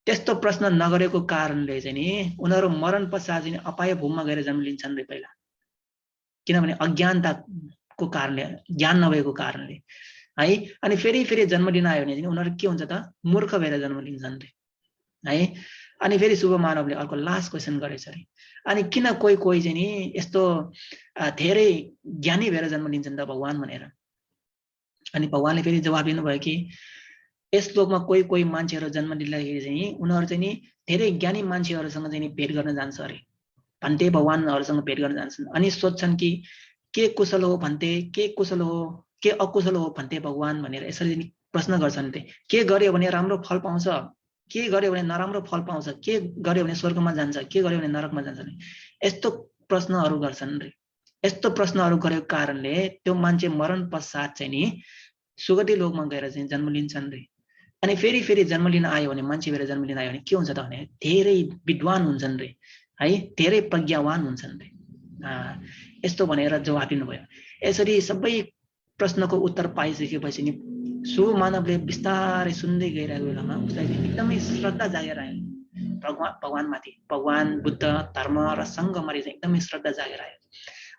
त्यस्तो प्रश्न नगरेको कारणले चाहिँ नि उनीहरू मरण पश्चात चाहिँ अपाय भूमिमा गएर जन्म लिन्छन् रे पहिला किनभने अज्ञानताको कारणले ज्ञान नभएको कारणले है अनि फेरि फेरि जन्म लिन आयो भने चाहिँ उनीहरू के हुन्छ त मूर्ख भएर जन्म लिन्छन् रे है अनि फेरि शुभ मानवले अर्को लास्ट क्वेशन गरेछ अरे अनि किन कोही कोही चाहिँ नि यस्तो धेरै ज्ञानी भएर जन्म लिन्छन् त भगवान भनेर अनि भगवानले फेरि जवाब दिनुभयो कि यस लोकमा कोही कोही मान्छेहरू जन्म लिँदाखेरि चाहिँ उनीहरू चाहिँ नि धेरै ज्ञानी मान्छेहरूसँग चाहिँ भेट गर्न जान्छ अरे भन्ते भगवानहरूसँग भेट गर्न जान्छन् अनि सोध्छन् कि के कुशल हो भन्ते के कुशल हो के अकुशल हो भन्ते भगवान भनेर यसरी प्रश्न गर्छन् के गर्यो भने राम्रो फल पाउँछ के गर्यो भने नराम्रो फल पाउँछ के गर्यो भने स्वर्गमा जान्छ के गर्यो भने नरकमा जान्छ यस्तो प्रश्नहरू गर्छन् रे यस्तो प्रश्नहरू गरेको कारणले त्यो मान्छे मरण पश्चात चाहिँ नि सुगति लोकमा गएर चाहिँ जन्म लिन्छन् रे अनि फेरि फेरि जन्म लिन आयो भने मान्छे भएर जन्म लिन आयो भने के हुन्छ त भने धेरै विद्वान हुन्छन् रे है धेरै प्रज्ञावान हुन्छन् रे यस्तो भनेर जवाब दिनुभयो यसरी सबै प्रश्नको उत्तर पाइसकेपछि नि शुभ मानवले बिस्तारै सुन्दै गइरहेको बेलामा उसलाई एकदमै श्रद्धा जागेर आयो भगवानमाथि भगवान बुद्ध धर्म र सङ्घमाथि चाहिँ एकदमै श्रद्धा जागेर आयो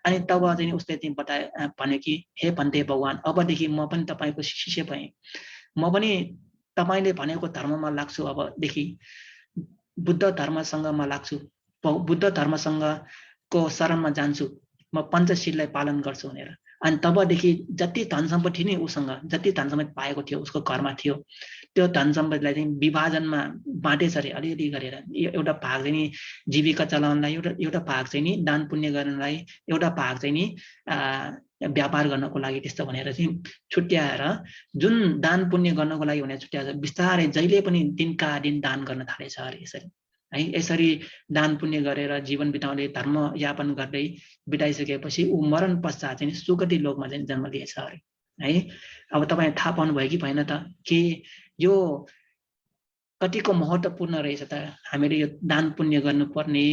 अनि तब चाहिँ उसले चाहिँ भन्यो कि हे भन्ते भगवान, अबदेखि म पनि तपाईको शिष्य भएँ, म पनि तपाईले भनेको धर्ममा लाग्छु, अबदेखि बुद्ध धर्मसँग म लाग्छु, बुद्ध धर्मसँगको शरणमा जान्छु, म पञ्चशीललाई पालन गर्छु भनेर। अनि तबदेखि जति धन सम्पत्ति नि उसँग जति धन सम्पत्ति पाएको थियो उसको घरमा थियो, त्यो धन सम्पत्तिलाई चाहिँ विभाजनमा बाँटेछ अरे, अलिअलि गरेर। एउटा भाग चाहिँ नि जीविका चलाउनलाई, एउटा भाग चाहिँ नि दान पुण्य गर्नलाई, एउटा भाग चाहिँ नि व्यापार गर्नको लागि, त्यस्तो भनेर चाहिँ छुट्याएर, जुन दान पुण्य गर्नको लागि भनेर छुट्याएर बिस्तारै जहिले पनि दिनका दिन दान गर्न थालेछ अरे। यसरी है, यसरी दान पुण्य गरेर जीवन बिताउँदै धर्म यापन गर्दै बिताइसकेपछि ऊ मरण पश्चात चाहिँ सुगति लोकमा चाहिँ जन्म लिएछ अरे है। अब तपाईँ थाहा पाउनुभयो कि भएन त, कि यो कतिको महत्त्वपूर्ण रहेछ त। हामीले यो दान पुण्य गर्नुपर्ने,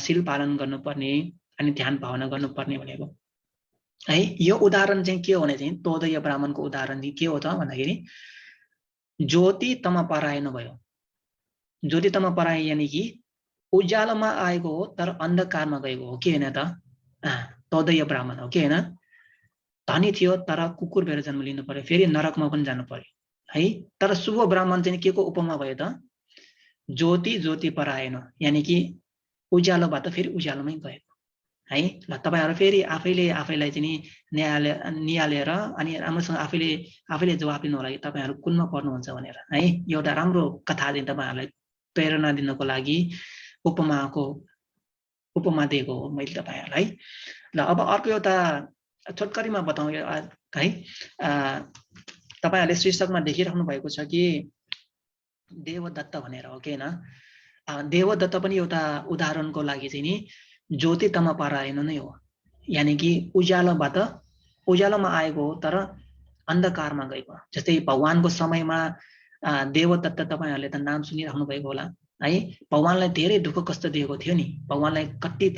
शील पालन गर्नुपर्ने अनि ध्यान भावना गर्नुपर्ने भनेको है। यो उदाहरण चाहिँ के हो भने चाहिँ तोदय ब्राह्मणको उदाहरण चाहिँ के हो त भन्दाखेरि, ज्योति तम परायन भयो। ज्योति तम पराय यानि कि उज्यालोमा आएको हो तर अन्धकारमा गएको हो, के होइन त? तोदय ब्राह्मण हो, के होइन? धनी थियो तर कुकुर भएर जन्म लिनु पर्यो, फेरि नरकमा पनि जानु पर्यो है। तर शुभ ब्राह्मण चाहिँ के को उपमा भयो त? ज्योति ज्योति परायन, यानि कि उज्यालोबाट फेरि उज्यालोमै गएको है। ल तपाईहरु फेरि आफैलाई चाहिँ निहालेर अनि राम्रोसँग आफैले जवाफ दिनु होला कि तपाईहरु कुनमा पर्नुहुन्छ भनेर है। एउटा राम्रो कथा चाहिँ तपाईहरुलाई प्रेरणा दिनको लागि उपमा दिएको हो मैले तपाईहरुलाई। ल अब अर्को एउटा छोटकरीमा बताउँ है। तपाईहरुले शीर्षकमा देखिराख्नु भएको छ कि देवदत्त भनेर हो, के हैन? देवदत्त पनि एउटा उदाहरणको लागि चाहिँ नि ज्योति तम परायन नै हो, यानि कि उज्यालोमा आएको हो तर अन्धकारमा गएको। जस्तै भगवानको समयमा देवदत्त तपाईहरुले त नाम सुनिराख्नु भएको होला है। भगवानलाई धेरै दुःख कष्ट दिएको थियो नि, भगवानलाई कति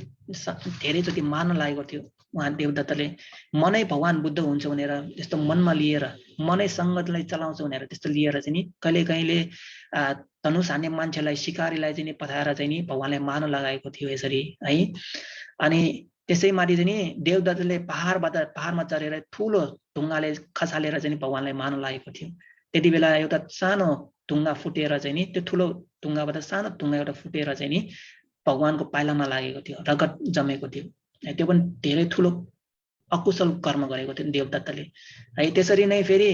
धेरैचोटि मार्न लागेको थियो। उहाँ देवदत्तले मनै भगवान बुद्ध हुन्छ भनेर त्यस्तो मनमा लिएर, मनै सङ्गतलाई चलाउँछ भनेर त्यस्तो लिएर चाहिँ नि कहिले धनुष हान्ने मान्छेलाई, शिकारीलाई चाहिँ नि पठाएर चाहिँ नि भगवानलाई मार्न लगाएको थियो यसरी है। अनि त्यसैमाथि चाहिँ नि देवदत्तले पहाडमा चढेर ठुलो ढुङ्गाले खसालेर चाहिँ भगवानलाई मार्न लागेको थियो। त्यति बेला एउटा सानो ढुङ्गा फुटेर चाहिँ नि, त्यो ठुलो ढुङ्गाबाट सानो ढुङ्गा एउटा फुटेर चाहिँ नि भगवानको पाइलामा लागेको थियो, रगत जमेको थियो। त्यो पनि धेरै ठुलो अकुशल कर्म गरेको थियो देवदत्तले है। त्यसरी नै फेरि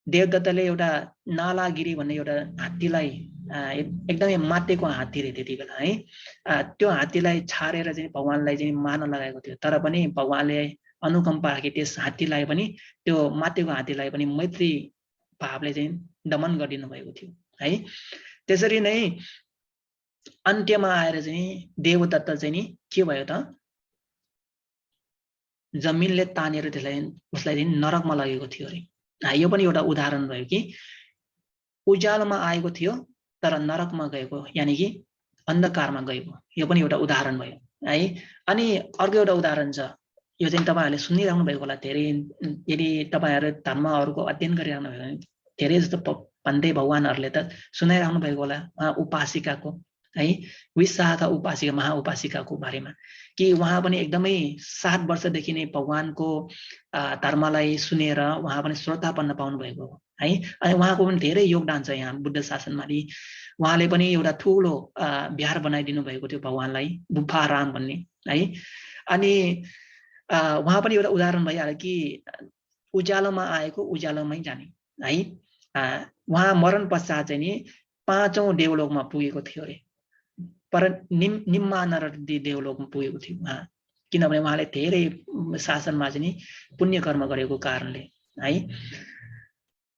देवदत्तले एउटा नालागिरी भन्ने एउटा हात्तीलाई, एकदमै मातेको हात्ती रे त्यति बेला है, त्यो हात्तीलाई छाडेर चाहिँ भगवानलाई चाहिँ मार्न लगाएको थियो। तर पनि भगवानले अनुकम्पा राखे त्यस हात्तीलाई पनि, त्यो मातेको हात्तीलाई पनि मैत्री भावले चाहिँ दमन गरिदिनु भएको थियो है। त्यसरी नै अन्त्यमा आएर चाहिँ देवदत्त चाहिँ नि के भयो त? जमिनले तानेर उसलाई चाहिँ नरकमा लगेको थियो अरे। यो पनि एउटा उदाहरण भयो कि उज्यालोमा आएको थियो तर नरकमा गएको, यानि कि अन्धकारमा गएको। यो पनि एउटा उदाहरण भयो है। अनि अर्को एउटा उदाहरण छ, यो चाहिँ तपाईहरुले सुनिराख्नु भएको होला धेरै। यदि तपाईहरु धर्महरुको अध्ययन गरिराख्नु भएको भने धेरै जस्तो भन्दै भगवानहरुले त सुनाइराख्नु भएको होला उपासिकाको है, विशाखा उपासिका, महाउपासिकाको बारेमा, कि उहाँ पनि एकदमै 7 वर्षदेखि नै भगवानको धर्मलाई सुनेर उहाँ पनि श्रोता बन्न पाउनु भएको हो है। अनि उहाँको पनि धेरै योगदान छ यहाँ बुद्ध शासनमा। उहाँले पनि एउटा ठुलो बिहार बनाइदिनु भएको थियो भगवानलाई, बुफाराम भन्ने है। अनि उहाँ पनि एउटा उदाहरण भइहाल्यो कि उज्यालोमा आएको उज्यालोमै जाने है। उहाँ मरण पश्चात चाहिँ नि 5औं देवलोकमा पुगेको थियो अरे, पर निम्मा नरदी देवलोकमा पुगेको थियो उहाँ, किनभने उहाँले धेरै शासनमा चाहिँ नि पुण्य कर्म गरेको कारणले है।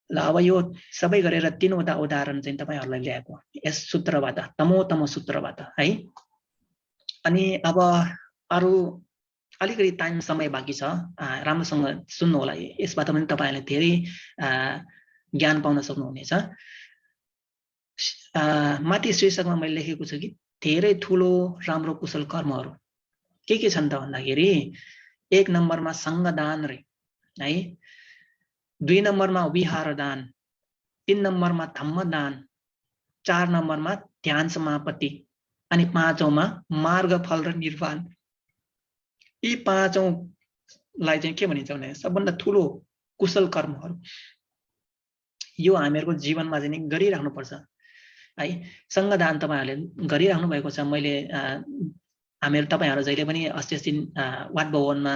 ल अब यो सबै गरेर 3वटा उदाहरण चाहिँ तपाईहरुलाई ल्याएको यस सूत्रबाट, तमो सूत्रबाट है। अनि अब अरु अलिकति टाइम समय बाँकी छ, राम्रोसँग सुन्नु होला। यसबाट पनि तपाईहरुले धेरै ज्ञान पाउन सक्नुहुनेछ। माथि शीर्षकमा मैले लेखेको छु कि धेरै ठुलो राम्रो कुशल कर्महरू के छन् त भन्दाखेरि 1 नम्बरमा सङ्गदान रे है, 2 नम्बरमा विहार दान, 3 नम्बरमा धम्मदान, 4 नम्बरमा ध्यान समापत्ति, अनि 5औंमा मार्ग फल र निर्वाण। यी पाँचौंलाई चाहिँ के भनिन्छ भने सबभन्दा ठुलो कुशल कर्महरू यो हामीहरूको जीवनमा चाहिँ गरिराख्नुपर्छ है। सङ्गदान तपाईँहरूले गरिराख्नु भएको छ। मैले हामीहरू तपाईँहरू जहिले पनि अस्ति वार्ड भवनमा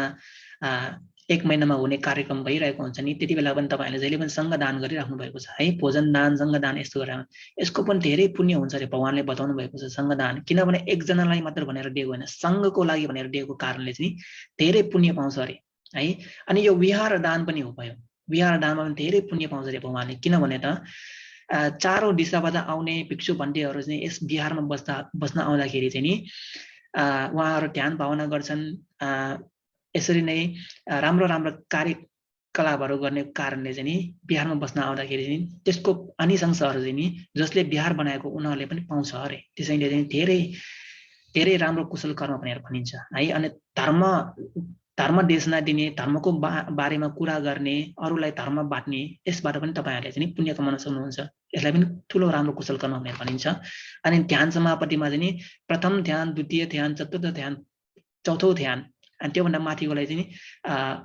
1 महिनामा हुने कार्यक्रम भइरहेको हुन्छ नि, त्यति बेला पनि तपाईँहरूले जहिले पनि सङ्गदान गरिराख्नु भएको छ है। भोजन दान, सङ्गदान यस्तो गरेर यसको पनि धेरै पुण्य हुन्छ अरे भगवानले बताउनु भएको छ सङ्गदान। किनभने एकजनालाई मात्र भनेर दिएको होइन, सङ्घको लागि भनेर दिएको कारणले चाहिँ धेरै पुण्य पाउँछ अरे है। अनि यो विहार दान पनि हो भयो। विहार दानमा पनि धेरै पुण्य पाउँछ अरे भगवानले। किनभने त चारौं दिशाबाट आउने भिक्षु भन्टीहरू चाहिँ यस विहारमा बस्न आउँदाखेरि चाहिँ नि उहाँहरू ध्यान भावना गर्छन्। यसरी नै राम्रो राम्रो कार्यकलापहरू गर्ने कारणले चाहिँ नि बिहारमा बस्न आउँदाखेरि चाहिँ त्यसको आनिसंशहरू चाहिँ नि जसले बिहार बनाएको उनीहरूले पनि पाउँछ अरे। त्यसैले चाहिँ धेरै धेरै राम्रो कुशल कर्म भनेर भनिन्छ है। अनि धर्म देशना दिने, धर्मको बारेमा कुरा गर्ने, अरूलाई धर्म बाँड्ने, यसबाट पनि तपाईँहरूले चाहिँ पुण्य कमाउन सक्नुहुन्छ। यसलाई पनि ठुलो राम्रो कुशल कर्म भनेर भनिन्छ। अनि ध्यान समापतिमा चाहिँ नि प्रथम ध्यान, द्वितीय ध्यान, चतुर्थ ध्यान, चौथो ध्यान, अनि त्योभन्दा माथिकोलाई चाहिँ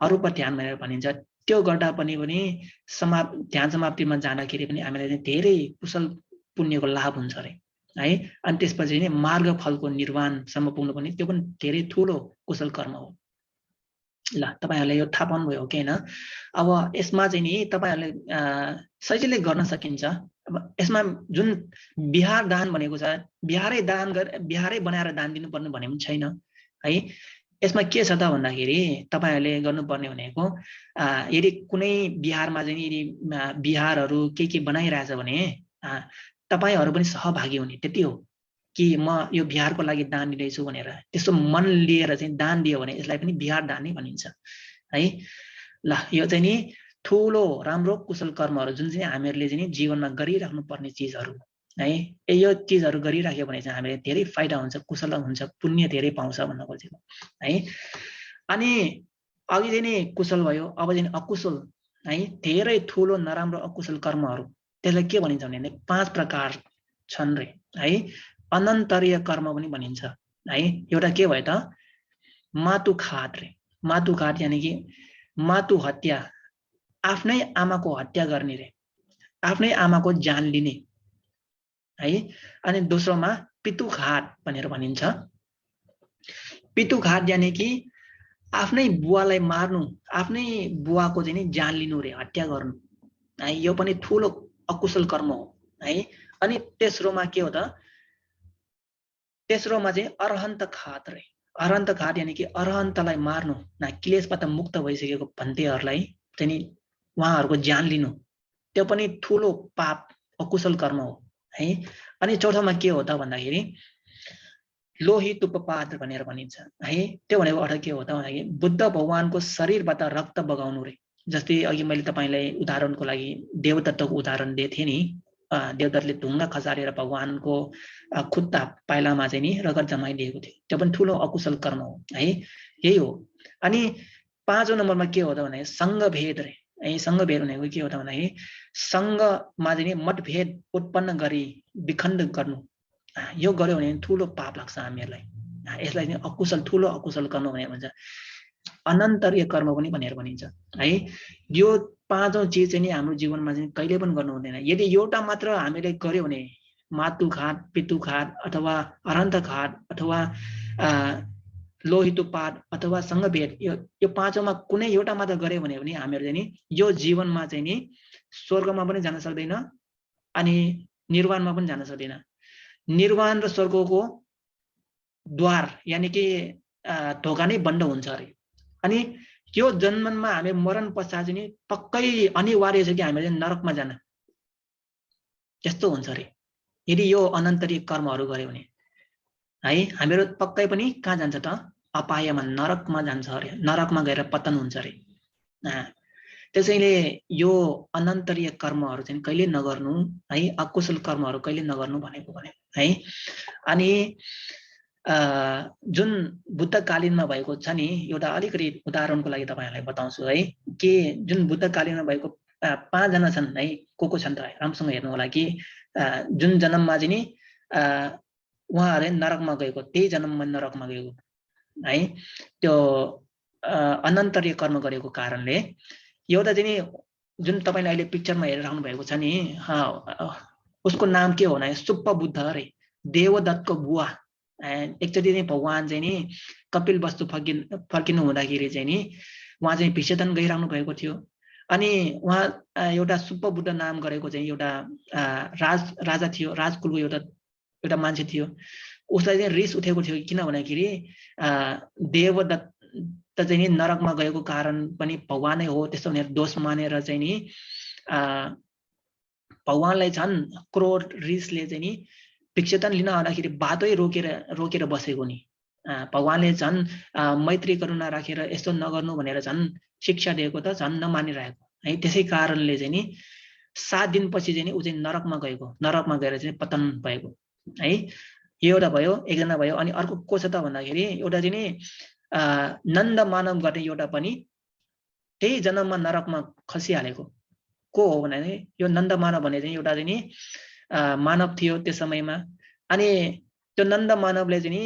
अरूप ध्यान भनेर भनिन्छ। त्यो गर्दा पनि ध्यान समाप्तिमा जाँदाखेरि पनि हामीलाई चाहिँ धेरै कुशल पुण्यको लाभ हुन्छ अरे है। अनि त्यसपछि नै मार्ग फलको निर्वाणसम्म पुग्नु पनि त्यो पनि धेरै ठुलो कुशल कर्म हो। ल तपाईँहरूले यो थाहा पाउनुभयो हो कि होइन। अब यसमा चाहिँ नि तपाईँहरूले सजिलै गर्न सकिन्छ। अब यसमा जुन बिहार दान भनेको छ, बिहारै बनाएर दान दिनुपर्ने भने पनि छैन है। यसमा के छ त भन्दाखेरि तपाईँहरूले गर्नुपर्ने भनेको यदि कुनै बिहारमा चाहिँ यदि बिहारहरू के बनाइरहेछ भने तपाईँहरू पनि सहभागी हुने, त्यति हो। कि म यो बिहारको लागि दान दिँदैछु भनेर त्यसो मन लिएर चाहिँ दान दियो भने यसलाई पनि बिहार दान नै भनिन्छ है। ल यो चाहिँ नि ठुलो राम्रो कुशल कर्महरू जुन चाहिँ हामीहरूले चाहिँ जीवनमा गरिराख्नु पर्ने चिजहरू है। यो चिजहरू गरिराख्यो भने चाहिँ हामीलाई धेरै फाइदा हुन्छ, कुशल हुन्छ, पुण्य धेरै पाउँछ भन्न खोजेको है। अनि अघि चाहिँ नि कुशल भयो, अब चाहिँ अकुशल है। धेरै ठुलो नराम्रो अकुशल कर्महरू, त्यसलाई के भनिन्छ भने 5 प्रकार छन् रे है। अनन्तरीय कर्म पनि भनिन्छ है। एउटा के भयो त मातुखात रे। मातुखात यानि कि मातु हत्या, आफ्नै आमाको हत्या गर्ने रे, आफ्नै आमाको जान लिने है। अनि दोस्रोमा पितुखात भनेर भनिन्छ। पितुखात यानि कि आफ्नै बुवालाई मार्नु, आफ्नै बुवाको चाहिँ नि जान लिनु रे, हत्या गर्नु है। यो पनि ठुलो अकुशल कर्म हो है। अनि तेस्रोमा के हो त, तेस्रोमा चाहिँ अरहन्त खात रे। अरहन्त खात यानि कि अरहन्तलाई मार्नु, क्लेशबाट मुक्त भइसकेको भन्तेहरूलाई चाहिँ नि उहाँहरूको ज्यान लिनु, त्यो पनि ठुलो पाप अकुशल कर्म हो है। अनि चौथोमा के हो त भन्दाखेरि लोहित उपपात भनेर भनिन्छ है। त्यो भनेको अर्थ के हो त भन्दाखेरि बुद्ध भगवानको शरीरबाट रक्त बगाउनु रे। जस्तै अघि मैले तपाईँलाई उदाहरणको लागि देवदत्तको उदाहरण दिएको थिएँ नि। देवदत्तले ढुङ्गा खसारेर भगवानको खुट्टा पाइलामा चाहिँ नि रगत जमाइदिएको थियो, त्यो पनि ठुलो अकुशल कर्म हो है। यही हो। अनि 5औं नम्बरमा के हो त भन्दाखेरि सङ्घभेद रे है। सङ्घभेद भनेको के हो त भन्दाखेरि सङ्घमा चाहिँ नि मतभेद उत्पन्न गरी विखण्ड गर्नु, यो गर्यो भने ठुलो पाप लाग्छ हामीहरूलाई। यसलाई चाहिँ अकुशल, ठुलो अकुशल कर्म भनेर भन्छ। अनन्तरीय कर्म पनि भनेर भनिन्छ है। यो 5औं चिज चाहिँ नि हाम्रो जीवनमा चाहिँ कहिले पनि गर्नु हुँदैन। यदि एउटा मात्र हामीले गर्यो भने मातुखात, पितुखात अथवा अरहन्तखात अथवा लोहितोपात अथवा सङ्घभेद, यो 5औंमा कुनै एउटा मात्र गर्यो भने पनि हामीहरू चाहिँ नि यो जीवनमा चाहिँ नि स्वर्गमा पनि जान सक्दैन अनि निर्वाणमा पनि जान सक्दैन। निर्वाण र स्वर्गको द्वार यानि कि ढोका नै बन्द हुन्छ अरे। अनि यो जन्ममा हामी मरण पश्चात चाहिँ पक्कै अनिवार्य छ कि हामीले नरकमा जान, त्यस्तो हुन्छ अरे यदि यो अनन्तरीय कर्महरू गर्यो भने है। हामीहरू पक्कै पनि कहाँ जान्छ त, अपायमा, नरकमा जान्छ अरे, नरकमा गएर पतन हुन्छ अरे। त्यसैले यो अनन्तरीय कर्महरू चाहिँ कहिले नगर्नु है, अकुशल कर्महरू कहिले नगर्नु भनेको भने है। अनि जुन बुद्धकालीनमा भएको छ नि, एउटा अलिकति उदाहरणको लागि तपाईँहरूलाई बताउँछु है। कि जुन बुद्धकालीनमा भएको 5 जना छन् है, को छन् त राम्रोसँग हेर्नु होला कि जुन जन्ममा चाहिँ नि उहाँहरूले नरकमा गएको, त्यही जन्ममा नरकमा गएको है त्यो अनन्तरीय कर्म गरेको कारणले एउटा चाहिँ नि जुन तपाईले अहिले पिक्चरमा हेरिराख्नु भएको छ नि उसको नाम के हो भने सुप्पा बुद्ध अरे देवदत्तको बुवा एकचोटि चाहिँ भगवान चाहिँ नि कपिल वस्तु फर्किनु हुँदाखेरि चाहिँ नि उहाँ चाहिँ भिक्षाटन गइराख्नु भएको थियो अनि उहाँ एउटा सुप्पा बुद्ध नाम गरेको चाहिँ एउटा राजा थियो राजकुलको एउटा मान्छे थियो उसलाई चाहिँ रिस उठेको थियो किन भन्दाखेरि देवदत्त चाहिँ नि नरकमा गएको कारण पनि भगवानै हो त्यस्तो भनेर दोष मानेर चाहिँ नि भगवानलाई झन् क्रोध रिसले चाहिँ नि भिक्षाटन लिन आउँदाखेरि बाटै रोकेर बसेको नि भगवानले झन् मैत्री करुणा राखेर यस्तो नगर्नु भनेर झन् शिक्षा दिएको त झन् नमानिरहेको है त्यसै कारणले चाहिँ नि 7 दिनपछि चाहिँ नि उ चाहिँ नरकमा गएर चाहिँ पतन भएको है यो एउटा भयो एकजना भयो अनि अर्को को छ त भन्दाखेरि एउटा चाहिँ नि नन्द मानव गर्ने एउटा पनि त्यही जन्ममा नरकमा खसिहालेको को हो भने यो नन्द मानव भन्ने चाहिँ एउटा चाहिँ नि मानव थियो त्यस समयमा अनि त्यो नन्द मानवले चाहिँ नि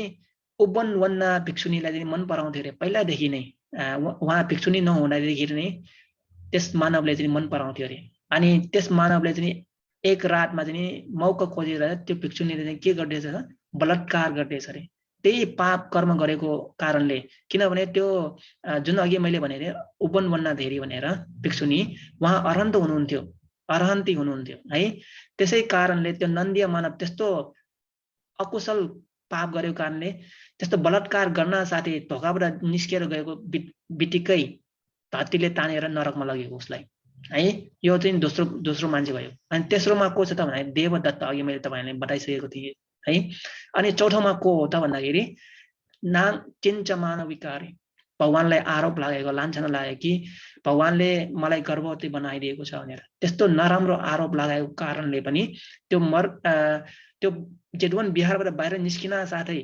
उबन वन्ना भिक्षुनीलाई चाहिँ मन पराउँथ्यो रे पहिलादेखि नै उहाँ भिक्षुनी नहुँदाखेरि नै त्यस मानवले चाहिँ मन पराउँथ्यो रे अनि त्यस मानवले चाहिँ एक रातमा चाहिँ मौका खोजेर त्यो भिक्षुनीले चाहिँ के गर्दैछ बलात्कार गर्दैछ रे त्यही पाप कर्म गरेको कारणले किनभने त्यो जुन अघि मैले भने रे उबन वन्ना धेरै भनेर भिक्षुनी उहाँ अरहन्ती हुनुहुन्थ्यो है त्यसै कारणले त्यो नन्दीय मानव त्यस्तो अकुशल पाप गरेको कारणले त्यस्तो बलात्कार गर्न साथै ढोकाबाट निस्केर गएको बित्तिकै धरतीले तानेर नरकमा लगेको उसलाई है यो चाहिँ दोस्रो मान्छे भयो अनि तेस्रोमा को छ त भने देवदत्त अघि मैले तपाईहरुलाई बताइसकेको थिएँ है अनि चौथोमा को हो त भन्दाखेरि नाम चिञ्च मानविकारी भगवानलाई आरोप लागेको लान्छना लाग्यो कि भगवानले मलाई गर्भवती बनाइदिएको छ भनेर त्यस्तो नराम्रो आरोप लगाएको कारणले पनि त्यो जेठवन बिहारबाट बाहिर निस्किन साथै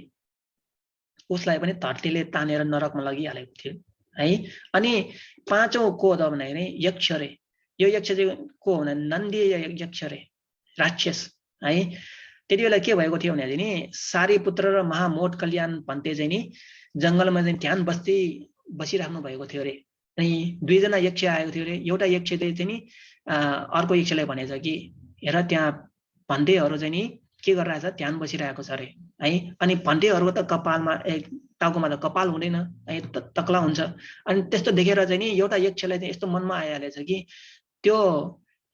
उसलाई पनि धरतीले तानेर नरकमा लगिहालेको थियो है अनि पाँचौं को त भन्दाखेरि यक्ष रे यो यक्ष चाहिँ को हो भने नन्दीय यक्ष रे राक्षस है त्यति बेला के भएको थियो भने नि सारीपुत्र र महामोट कल्याण भन्ते चाहिँ नि जंगलमा चाहिँ ध्यान बसिराख्नु भएको थियो रे अनि दुईजना यक्ष आएको थियो रे एउटा यक्षले चाहिँ नि अर्को यक्षलाई भनेछ कि हेर त्यहाँ भन्तेहरु चाहिँ नि के गरिरहेछ ध्यान बसिरहेको छ रे है अनि भन्तेहरुको त कपालमा टाउकोमा त कपाल हुँदैन है तक्ला हुन्छ अनि त्यस्तो देखेर चाहिँ नि एउटा यक्षलाई चाहिँ यस्तो मनमा आइहालेछ कि त्यो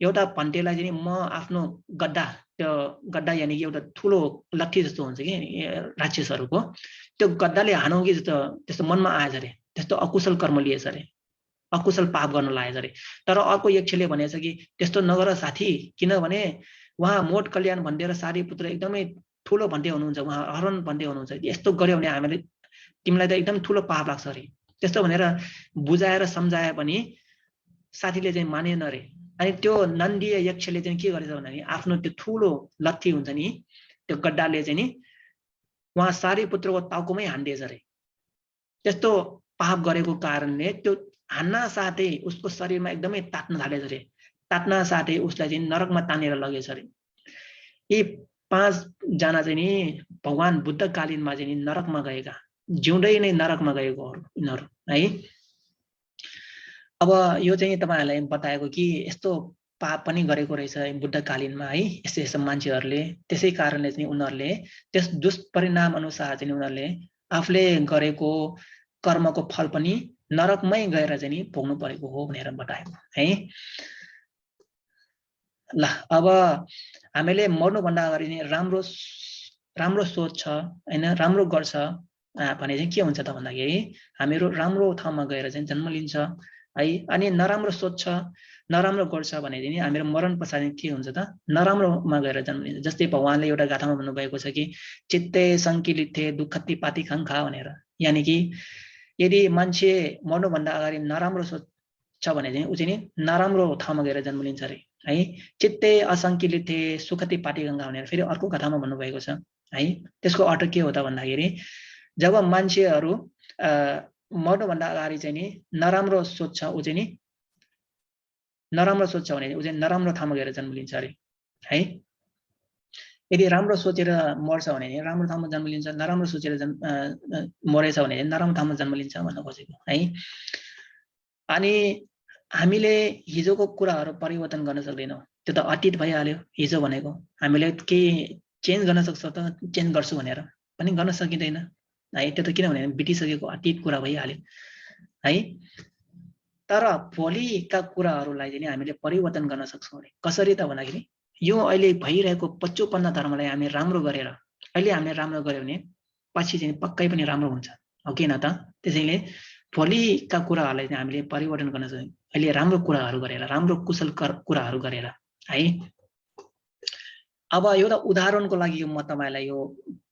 एउटा भन्तेलाई चाहिँ म आफ्नो गड्डा त्यो गड्डा यानी कि एउटा ठुलो लट्ठी जस्तो हुन्छ कि राक्षसहरुको त्यो गड्डाले हानौ कि जस्तो त्यस्तो मनमा आएछ रे त्यस्तो अकुशल कर्म लिएछ रे अकुशल पाप गर्न लागेछ रे तर अर्को यक्षले भनेछ कि त्यस्तो नगर साथी किनभने उहाँ मोट कल्याण भन्देर सारी पुत्र एकदमै ठुलो भन्ते हुनुहुन्छ उहाँ हरण भन्ते हुनुहुन्छ यस्तो गर्यो भने हामीले तिमीलाई त एकदम ठुलो पाप लाग्छ रे त्यस्तो भनेर बुझाएर सम्झाए पनि साथीले चाहिँ मानेन रे अनि त्यो नन्दीय यक्षले चाहिँ के गरेछ भन्दाखेरि आफ्नो त्यो ठुलो लट्ठी हुन्छ नि त्यो गड्डाले चाहिँ नि उहाँ सारी पुत्रको टाउकोमै हान्दिएछ रे त्यस्तो पाप गरेको कारणले त्यो हान्न साथै उसको शरीरमा एकदमै तात्न थालेछ रे तात्न साथै उसलाई चाहिँ नरकमा तानेर लगेछ रे यी 5 जना चाहिँ नि भगवान बुद्धकालीनमा चाहिँ नि नरकमा गएका जिउँदै नै नरकमा गएको यिनीहरु है अब यो चाहिँ तपाईहरुलाई बताएको कि यस्तो पाप पनि गरेको रहेछ बुद्धकालीनमा है यस्तो मान्छेहरुले त्यसै कारणले चाहिँ उनीहरुले त्यस दुष्परिणाम अनुसार चाहिँ उनीहरुले आफूले गरेको कर्मको फल पनि नरकमै गएर चाहिँ नि भोग्नु परेको हो भनेर बताएको है ल अब हामीले मर्नु भन्दा अगाडि नै राम्रो सोच छ हैन राम्रो गर्छ भने चाहिँ के हुन्छ त भन्दाखेरि हामीहरु राम्रो ठाउँमा गएर चाहिँ जन्म लिन्छ है अनि नराम्रो सोच नराम्रो गर्छ भने चाहिँ हामीहरु मरण पछाडि के हुन्छ त नराम्रोमा गएर जन्म लिन्छ जस्तै भगवानले एउटा गाथामा भन्नु भएको छ कि चित्ते संकिलिथे दुःखति पाति खंखा भनेर यानी कि यदि मान्छे मर्नु भन्दा अगाडि नराम्रो सोच छ भने चाहिँ उ चाहिँ नराम्रो ठाउँमा गएर जन्म लिन्छ रे है चित्ते असंकिलिथे सुखति पाति खंखा भनेर फेरि अर्को कथामा भन्नु भएको छ है त्यसको अर्थ के हो त भन्दाखेरि जब मान्छेहरु मर्नु भन्दा अगाडि चाहिँ नि नराम्रो सोच छ उ चाहिँ नि नराम्रो सोच छ भने उ चाहिँ नराम्रो ठाउँमा गएर जन्म लिन्छ रे है यदि राम्रो सोचेर मर्छ भने राम्रो ठाउँमा जन्म लिन्छ, नराम्रो सोचेर मरेछ भने नराम्रो ठाउँमा जन्म लिन्छ भन्न खोजेको है। अनि हामीले हिजोको कुराहरू परिवर्तन गर्न सक्दैनौँ, त्यो त अतीत भइहाल्यो। हिजो भनेको हामीले के चेन्ज गर्न सक्छ त, चेन्ज गर्छु भनेर पनि गर्न सकिँदैन है, त्यो त किनभने बितिसकेको अतीत कुरा भइहाल्यो है। तर भोलिका कुराहरूलाई चाहिँ हामीले परिवर्तन गर्न सक्छौँ भने कसरी त भन्दाखेरि यो अहिले भइरहेको 55 धर्मलाई हामी राम्रो गरेर अहिले हामीले राम्रो गर्यो भने पछि चाहिँ पक्कै पनि राम्रो हुन्छ, हो किन त? त्यसैले भोलिका कुराहरूलाई चाहिँ हामीले परिवर्तन गर्न सक्छौँ अहिले राम्रो कुराहरू गरेर, राम्रो कुशल कुराहरू गरेर है। अब एउटा उदाहरणको लागि म तपाईलाई यो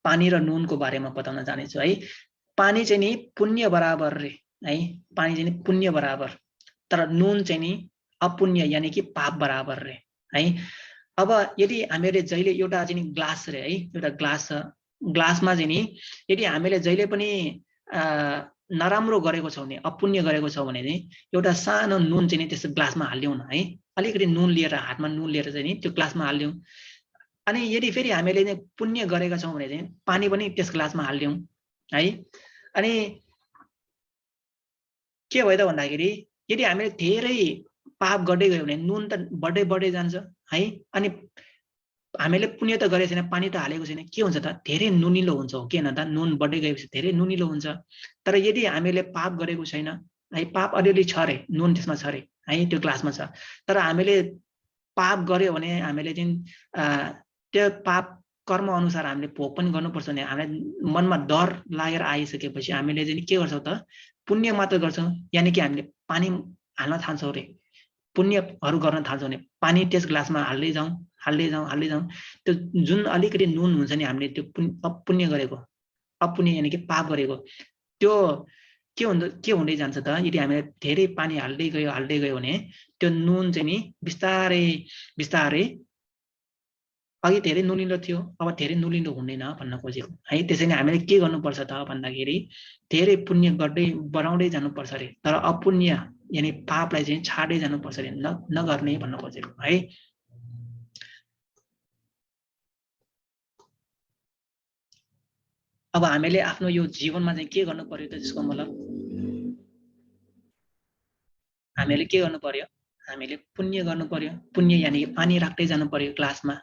पानी र नुनको बारेमा बताउन जानेछु है। पानी चाहिँ नि पुण्य बराबर रे है, पानी चाहिँ नि पुण्य बराबर, तर नुन चाहिँ नि अपुण्य यानी कि पाप बराबर रे है। अब यदि हामीले जहिले एउटा चाहिँ नि ग्लास रे है, एउटा ग्लास छ, ग्लासमा चाहिँ नि यदि हामीले जहिले पनि नराम्रो गरेको छौँ भने, अपुण्य गरेको छौँ भने चाहिँ एउटा सानो नुन चाहिँ नि त्यस ग्लासमा हाल्दिउँ न है, अलिकति नुन लिएर हातमा नुन लिएर चाहिँ नि त्यो ग्लासमा हाल्दिउँ। अनि यदि फेरि हामीले चाहिँ पुण्य गरेका छौँ भने चाहिँ पानी पनि त्यस ग्लासमा हाल्दिउँ है। अनि के भयो त भन्दाखेरि यदि हामीले धेरै पाप गर्दै गयो भने नुन त बढ्दै जान्छ है। अनि हामीले पुण्य त गरेको छैन, पानी त हालेको छैन, के हुन्छ त धेरै नुनिलो हुन्छ, हो किन त? नुन बढ्दै गएपछि धेरै नुनिलो हुन्छ। तर यदि हामीले पाप गरेको छैन है, पाप अलिअलि छ रे, नुन त्यसमा छ रे है, त्यो ग्लासमा छ, तर हामीले पाप गर्यो भने हामीले चाहिँ त्यो पाप कर्म अनुसार हामीले भोग पनि गर्नुपर्छ भने हामीलाई मनमा डर लागेर आइसकेपछि हामीले चाहिँ के गर्छौँ त? पुण्य मात्र गर्छौँ, यानि कि हामीले पानी हाल्न थाल्छौँ रे, पुण्यहरू गर्न थाल्छौँ भने पानी त्यस ग्लासमा हाल्दै जाउँ, त्यो जुन अलिकति नुन हुन्छ नि हामीले त्यो पुण्य गरेको, अपुण्य यानि कि पाप गरेको, त्यो के हुँदै जान्छ त? यदि हामीले धेरै पानी हाल्दै गयो भने त्यो नुन चाहिँ नि बिस्तारै अघि धेरै नुनिलो थियो, अब धेरै नुनिलो हुँदैन भन्न खोजेको है। त्यसैले हामीले के गर्नुपर्छ त भन्दाखेरि धेरै पुण्य गर्दै बढाउँदै जानुपर्छ रे, तर अपुण्य यानि पापलाई चाहिँ छाड्दै जानुपर्छ रे, नगर्ने भन्न खोजेको है। अब हामीले आफ्नो यो जीवनमा चाहिँ के गर्नु पर्यो त? त्यसको मतलब हामीले के गर्नु पर्यो? हामीले पुण्य गर्नु पर्यो। पुण्य यानि पानी राख्दै जानु पर्यो ग्लासमा।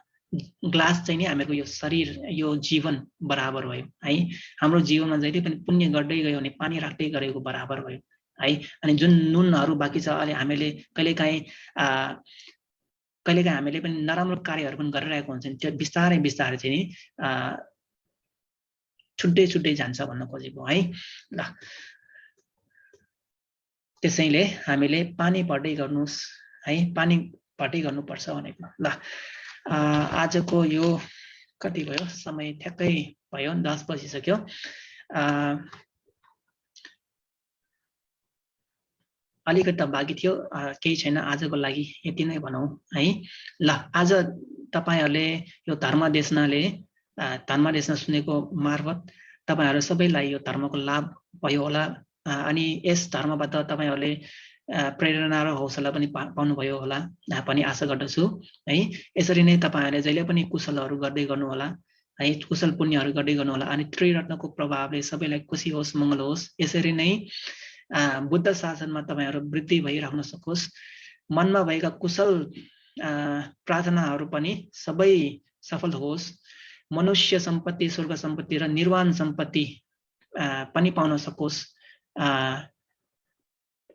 ग्लास चाहिँ नि हामीहरूको यो शरीर, यो जीवन बराबर भयो है। हाम्रो जीवनमा जहिले पनि पुण्य गर्दै गयो भने पानी राख्दै गरेको बराबर भयो है। अनि जुन नुनहरू बाँकी छ, अहिले हामीले कहिलेकाहीँ हामीले पनि नराम्रो कार्यहरू पनि गरिरहेको हुन्छ नि, त्यो बिस्तारै चाहिँ नि छुट्दै जान्छ भन्न खोजेको है। ल त्यसैले हामीले पानी भर्दै गर्नुहोस् है, पानी भर्दै गर्नुपर्छ भनेको। ल आजको यो कति भयो समय? ठ्याक्कै भयो, 10 बजिसक्यो। अलिकति त बाँकी थियो, केही छैन, आजको लागि यति नै भनौँ है। ल आज तपाईहरूले यो धर्मदेशना सुनेको मार्फत तपाईहरू सबैलाई यो धर्मको लाभ भयो होला। अनि यस धर्मबाट तपाईहरूले प्रेरणा र हौसला पनि पाउनुभयो होला पनि आशा गर्दछु है। यसरी नै तपाईहरूले जहिले पनि कुशलहरू गर्दै गर्नु होला है, कुशल पुण्यहरू गर्दै गर्नु होला। अनि त्रिरत्नको प्रभावले सबैलाई खुसी होस्, मङ्गल होस्। यसरी नै बुद्ध शासनमा तपाईहरू वृद्धि भइराख्न सकोस्। मनमा भएका कुशल प्रार्थनाहरू पनि सबै सफल होस्। मनुष्य सम्पत्ति, स्वर्ग सम्पत्ति र निर्वाण सम्पत्ति पनि पाउन सकोस्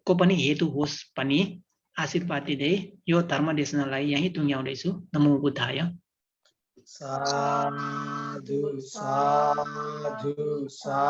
को पनि हेतु होस् पनि आशीर्वाद दिँदै यो धर्मदेशनालाई यही टुङ्ग्याउँदैछु। नमो बुद्धाय। साधु साधु साधु।